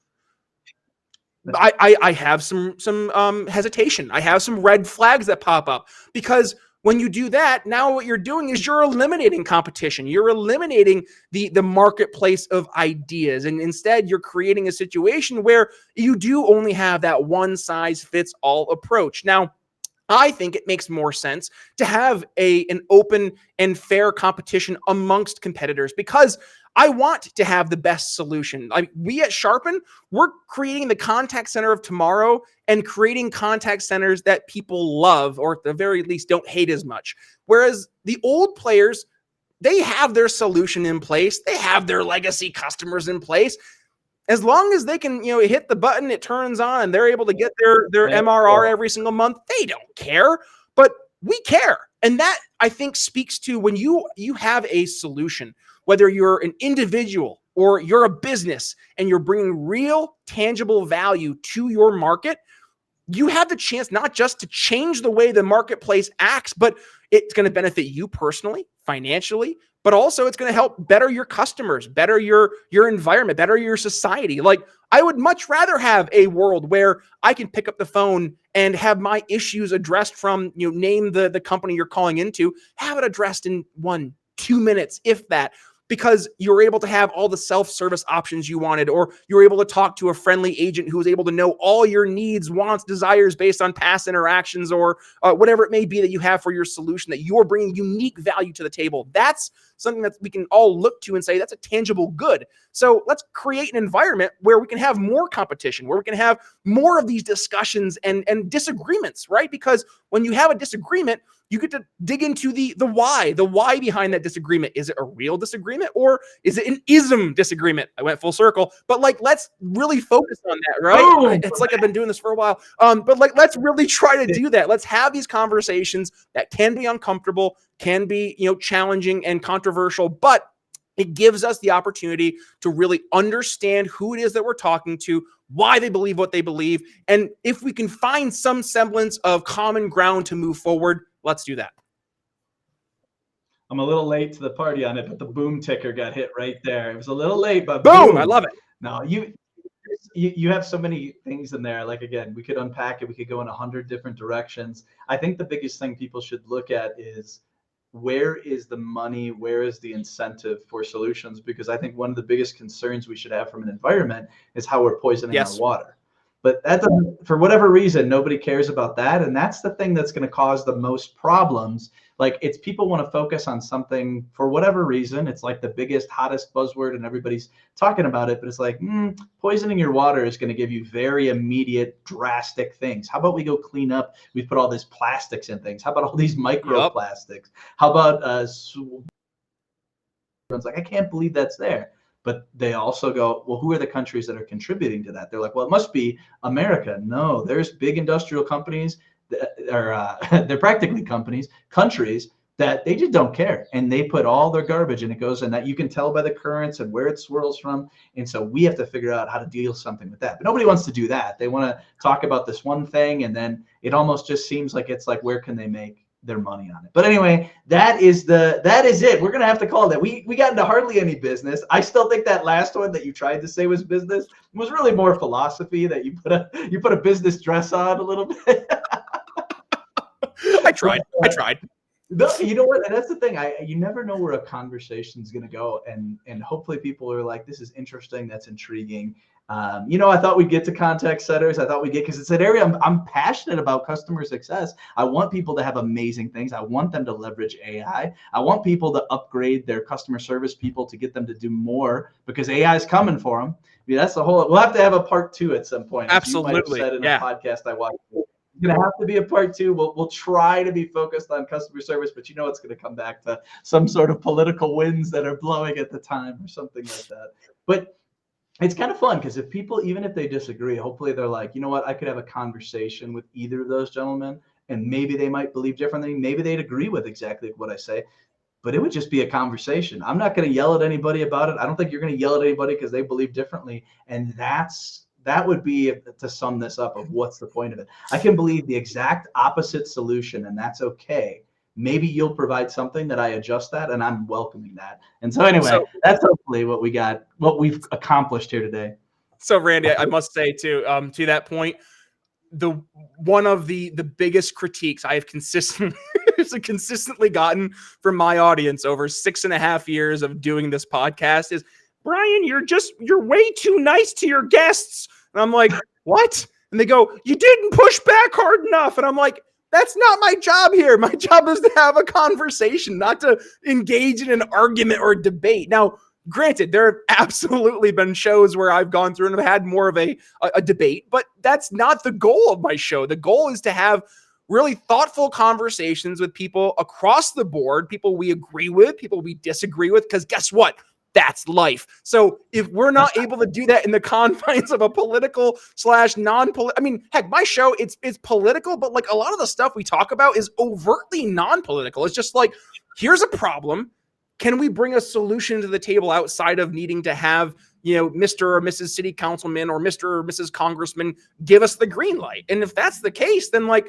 I have some hesitation. I have some red flags that pop up because when you do that, now what you're doing is you're eliminating competition. You're eliminating the marketplace of ideas. And instead, you're creating a situation where you do only have that one size fits all approach. Now, I think it makes more sense to have an open and fair competition amongst competitors because I want to have the best solution. Like we at Sharpen, we're creating the contact center of tomorrow and creating contact centers that people love, or at the very least don't hate as much. Whereas the old players, they have their solution in place. They have their legacy customers in place. As long as they can, hit the button, it turns on, and they're able to get their MRR every single month, they don't care. But we care. And that, I think, speaks to when you have a solution, whether you're an individual or you're a business and you're bringing real tangible value to your market, you have the chance not just to change the way the marketplace acts, but it's going to benefit you personally, financially, but also it's going to help better your customers, better your environment, better your society. Like I would much rather have a world where I can pick up the phone and have my issues addressed from, name the company you're calling into, have it addressed in 1-2 minutes, if that. Because you're able to have all the self-service options you wanted, or you're able to talk to a friendly agent who is able to know all your needs, wants, desires based on past interactions, or whatever it may be that you have for your solution, that you're bringing unique value to the table. That's something that we can all look to and say, that's a tangible good. So let's create an environment where we can have more competition, where we can have more of these discussions and disagreements, right? Because when you have a disagreement, you get to dig into the why behind that disagreement. Is it a real disagreement or is it an ism disagreement? I went full circle, but let's really focus on that, right? Oh, it's like I've been doing this for a while. But let's really try to do that. Let's have these conversations that can be uncomfortable, can be, challenging and controversial, but it gives us the opportunity to really understand who it is that we're talking to, why they believe what they believe. And if we can find some semblance of common ground to move forward, let's do that. I'm a little late to the party on it, but the boom ticker got hit right there. It was a little late, but boom. I love it. No, you have so many things in there. Like, again, we could unpack it. We could go in 100 different directions. I think the biggest thing people should look at is where is the money? Where is the incentive for solutions? Because I think one of the biggest concerns we should have from an environment is how we're poisoning our water. But that doesn't, for whatever reason, nobody cares about that. And that's the thing that's going to cause the most problems. Like, it's people want to focus on something for whatever reason. It's like the biggest, hottest buzzword and everybody's talking about it. But it's like, poisoning your water is going to give you very immediate, drastic things. How about we go clean up? We put all these plastics in things. How about all these microplastics? How about everyone's like, I can't believe that's there. But they also go, well, who are the countries that are contributing to that? They're like, well, it must be America. No, there's big industrial companies that are, they're practically countries that they just don't care, and they put all their garbage, and it goes, and that you can tell by the currents and where it swirls from. And so we have to figure out how to deal something with that. But nobody wants to do that. They want to talk about this one thing, and then it almost just seems like it's like, where can they make their money on it? But anyway, that is it. We're gonna have to call that. We got into hardly any business. I still think that last one that you tried to say was business was really more philosophy, that you put a business dress on a little bit. I tried. No, you know what? And that's the thing. You never know where a conversation is going to go, and hopefully people are like, this is interesting. That's intriguing. I thought we'd get to contact setters. I thought we'd get, because it's an area I'm passionate about, customer success. I want people to have amazing things. I want them to leverage AI. I want people to upgrade their customer service people to get them to do more, because AI is coming for them. I mean, that's the whole. We'll have to have a part 2 at some point. Absolutely. As you might have said in a podcast I watched. Going to have to be a part 2. We'll try to be focused on customer service, but it's going to come back to some sort of political winds that are blowing at the time or something like that. But it's kind of fun, because if people, even if they disagree, hopefully they're like, you know what, I could have a conversation with either of those gentlemen, and maybe they might believe differently. Maybe they'd agree with exactly what I say, but it would just be a conversation. I'm not going to yell at anybody about it. I don't think you're going to yell at anybody because they believe differently. And that would be, to sum this up, of what's the point of it. I can believe the exact opposite solution, and that's okay. Maybe you'll provide something that I adjust that, and I'm welcoming that. And so anyway, that's hopefully what we've accomplished here today. So Randy, I must say to that point, one of the biggest critiques I have consistently gotten from my audience over 6.5 years of doing this podcast is, Brian, you're way too nice to your guests. And I'm like, what? And they go, you didn't push back hard enough. And I'm like, that's not my job here. My job is to have a conversation, not to engage in an argument or a debate. Now, granted, there have absolutely been shows where I've gone through and have had more of a debate, but that's not the goal of my show. The goal is to have really thoughtful conversations with people across the board, people we agree with, people we disagree with, because guess what? That's life. So if we're not able to do that in the confines of a political / non-political, I mean, heck, my show, it's political, but like a lot of the stuff we talk about is overtly non-political. It's just like, here's a problem. Can we bring a solution to the table outside of needing to have, Mr. or Mrs. City Councilman or Mr. or Mrs. Congressman give us the green light? And if that's the case, then like,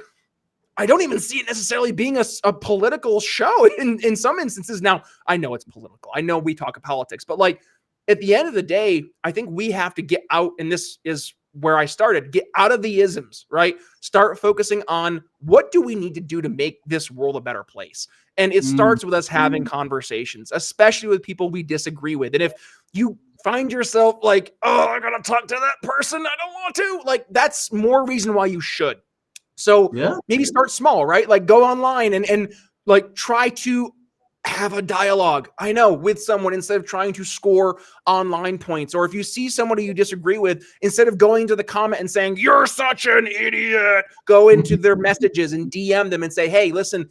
I don't even see it necessarily being a political show in some instances. Now, I know it's political. I know we talk politics, but like at the end of the day, I think we have to get out, and this is where I started, get out of the isms, right? Start focusing on what do we need to do to make this world a better place. And it starts with us having conversations, especially with people we disagree with. And if you find yourself like, oh, I got to talk to that person, I don't want to, like, that's more reason why you should. So maybe start small, right? Like go online and like try to have a dialogue, I know, with someone instead of trying to score online points. Or if you see somebody you disagree with, instead of going to the comment and saying, you're such an idiot, go into their messages and DM them and say, hey, listen,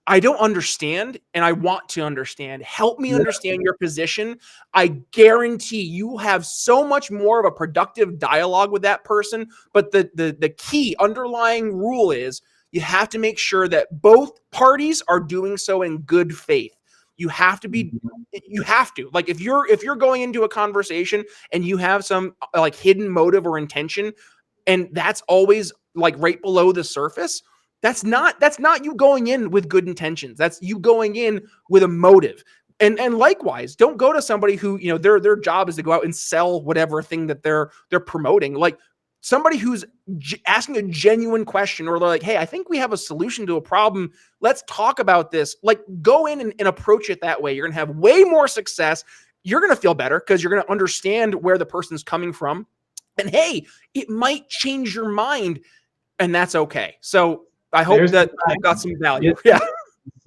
I don't understand and I want to understand. Help me understand your position. I guarantee you have so much more of a productive dialogue with that person. But the key underlying rule is you have to make sure that both parties are doing so in good faith. You have to like if you're going into a conversation and you have some like hidden motive or intention, and that's always like right below the surface, that's not you going in with good intentions. That's you going in with a motive. And likewise, don't go to somebody who, their job is to go out and sell whatever thing that they're promoting. Like somebody who's asking a genuine question, or they're like, hey, I think we have a solution to a problem. Let's talk about this. Like go in and approach it that way. You're going to have way more success. You're going to feel better because you're going to understand where the person's coming from. And hey, it might change your mind, and that's okay. So I hope that I've got some value. Yeah.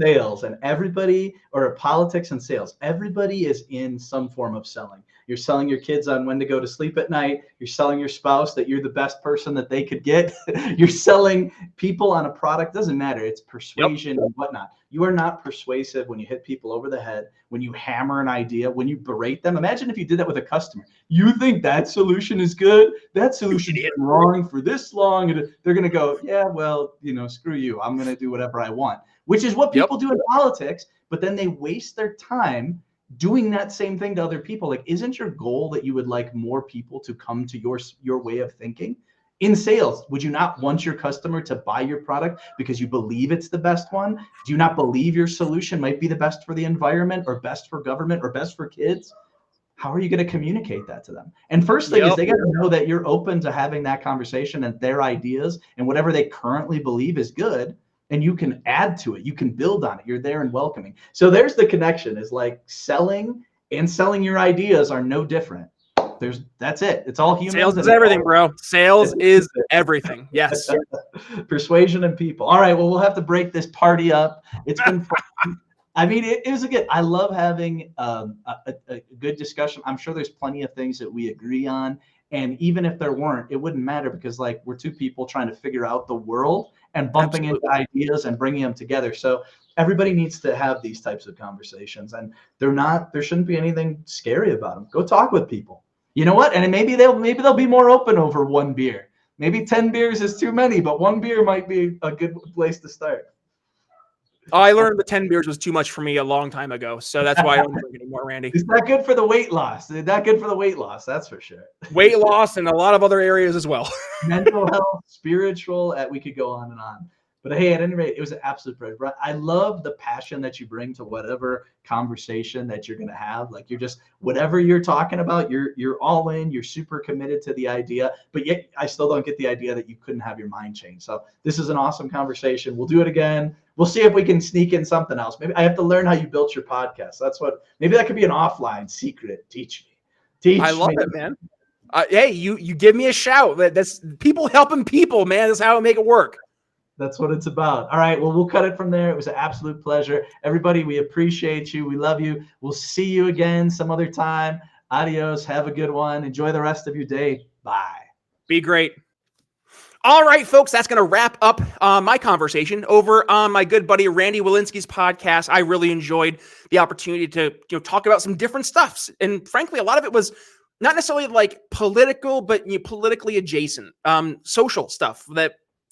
Sales and everybody, or politics and sales, everybody is in some form of selling. You're selling your kids on when to go to sleep at night. You're selling your spouse that you're the best person that they could get. You're selling people on a product. Doesn't matter. It's persuasion and whatnot. You are not persuasive when you hit people over the head, when you hammer an idea, when you berate them. Imagine if you did that with a customer. You think that solution is good? That solution has been wrong for this long. And they're going to go, yeah, well, screw you. I'm going to do whatever I want. which is what Yep. people do in politics, but then they waste their time doing that same thing to other people. Like, isn't your goal that you would like more people to come to your way of thinking? In sales, would you not want your customer to buy your product because you believe it's the best one? Do you not believe your solution might be the best for the environment or best for government or best for kids? How are you going to communicate that to them? And first thing is they got to know that you're open to having that conversation and their ideas and whatever they currently believe is good. And you can add to it. You can build on it. You're there and welcoming. So there's the connection, is like selling and selling your ideas are no different. That's it. It's all human. Sales is everything, bro. Sales is everything. Yes. Persuasion and people. All right. Well, we'll have to break this party up. It's been fun. I mean, it was a good. I love having a good discussion. I'm sure there's plenty of things that we agree on. And even if there weren't, it wouldn't matter, because like we're two people trying to figure out the world and bumping into ideas and bringing them together. So everybody needs to have these types of conversations, and there shouldn't be anything scary about them. Go talk with people. You know what? And maybe they'll be more open over one beer. Maybe 10 beers is too many, but one beer might be a good place to start. Oh, I learned the 10 beers was too much for me a long time ago. So that's why I don't drink anymore, Randy. It's not good for the weight loss. It's not good for the weight loss. That's for sure. Weight loss and a lot of other areas as well. Mental health, spiritual, we could go on and on. But hey, at any rate, it was an absolute pleasure. I love the passion that you bring to whatever conversation that you're going to have. Like, you're just, whatever you're talking about, you're all in, you're super committed to the idea, but yet I still don't get the idea that you couldn't have your mind changed. So this is an awesome conversation. We'll do it again. We'll see if we can sneak in something else. Maybe I have to learn how you built your podcast. Maybe that could be an offline secret. Teach me. I love it, man. Hey, you give me a shout. That's people helping people, man. That's how I make it work. That's what it's about. All right. Well, we'll cut it from there. It was an absolute pleasure. Everybody, we appreciate you. We love you. We'll see you again some other time. Adios. Have a good one. Enjoy the rest of your day. Bye. Be great. All right, folks, that's going to wrap up my conversation over on my good buddy Randy Wilinski's podcast. I really enjoyed the opportunity to talk about some different stuffs. And frankly, a lot of it was not necessarily like political, but politically adjacent, social stuff,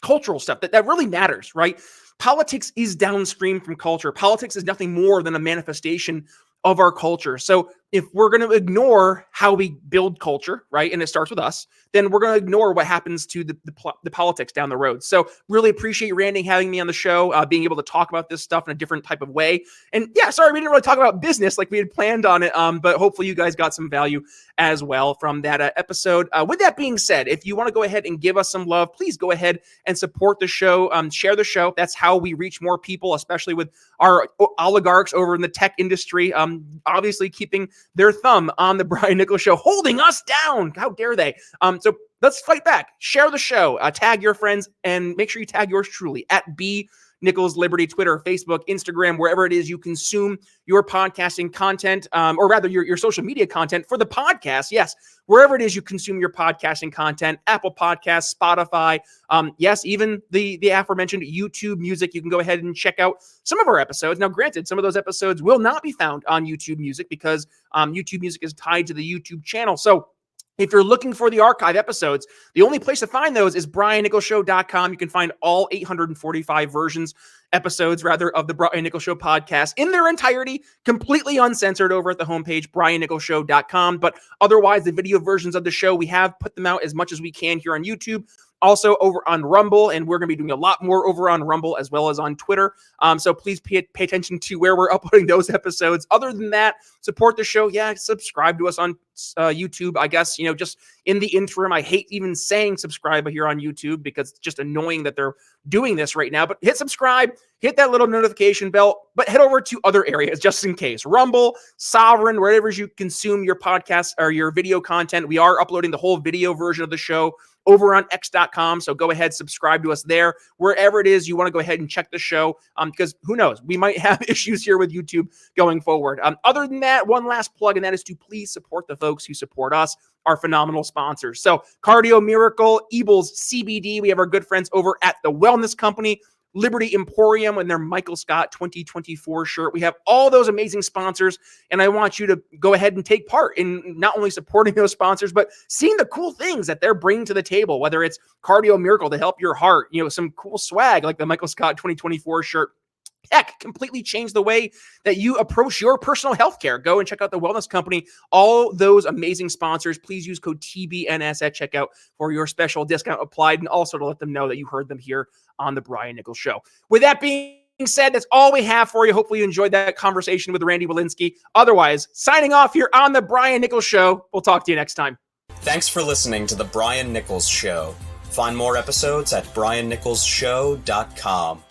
cultural stuff that really matters, right? Politics is downstream from culture. Politics is nothing more than a manifestation of our culture. So if we're going to ignore how we build culture, right, and it starts with us, then we're going to ignore what happens to the politics down the road. So really appreciate Randy having me on the show, being able to talk about this stuff in a different type of way. And yeah, sorry, we didn't really talk about business like we had planned on it, but hopefully you guys got some value as well from that episode. With that being said, if you want to go ahead and give us some love, please go ahead and support the show, share the show. That's how we reach more people, especially with our oligarchs over in the tech industry, obviously keeping their thumb on the Brian Nichols Show, holding us down. How dare they? So let's fight back. Share the show, tag your friends, and make sure you tag yours truly at B Nichols Liberty, Twitter, Facebook, Instagram, wherever it is you consume your podcasting content, or rather your social media content for the podcast. Yes, wherever it is you consume your podcasting content, Apple Podcasts, Spotify, yes, even the aforementioned YouTube Music. You can go ahead and check out some of our episodes. Now, granted, some of those episodes will not be found on YouTube Music because YouTube Music is tied to the YouTube channel. So if you're looking for the archive episodes, the only place to find those is briannicholsshow.com. You can find all 845 episodes of the Brian Nichols Show podcast in their entirety, completely uncensored over at the homepage, briannicholsshow.com. But otherwise, the video versions of the show, we have put them out as much as we can here on YouTube. Also over on Rumble, and we're going to be doing a lot more over on Rumble as well as on Twitter. So please pay attention to where we're uploading those episodes. Other than that, support the show. Yeah, subscribe to us on YouTube. I guess, just in the interim, I hate even saying subscribe here on YouTube because it's just annoying that they're doing this right now. But hit subscribe, hit that little notification bell, but head over to other areas just in case. Rumble, Sovereign, wherever you consume your podcast or your video content. We are uploading the whole video version of the show over on x.com. So go ahead, subscribe to us there. Wherever it is you want to go ahead and check the show, because who knows, we might have issues here with YouTube going forward. Other than that, one last plug, and that is to please support the folks who support us, our phenomenal sponsors. So Cardio Miracle, Ebels CBD, we have our good friends over at the Wellness Company, Liberty Emporium and their Michael Scott 2024 shirt. We have all those amazing sponsors, and I want you to go ahead and take part in not only supporting those sponsors, but seeing the cool things that they're bringing to the table, whether it's Cardio Miracle to help your heart, some cool swag like the Michael Scott 2024 shirt, heck, completely change the way that you approach your personal health care. Go and check out the Wellness Company. All those amazing sponsors, please use code TBNS at checkout for your special discount applied, and also to let them know that you heard them here on the Brian Nichols Show. With that being said, that's all we have for you. Hopefully you enjoyed that conversation with Randy Wilinski. Otherwise, signing off here on the Brian Nichols Show. We'll talk to you next time. Thanks for listening to the Brian Nichols Show. Find more episodes at briannicholsshow.com.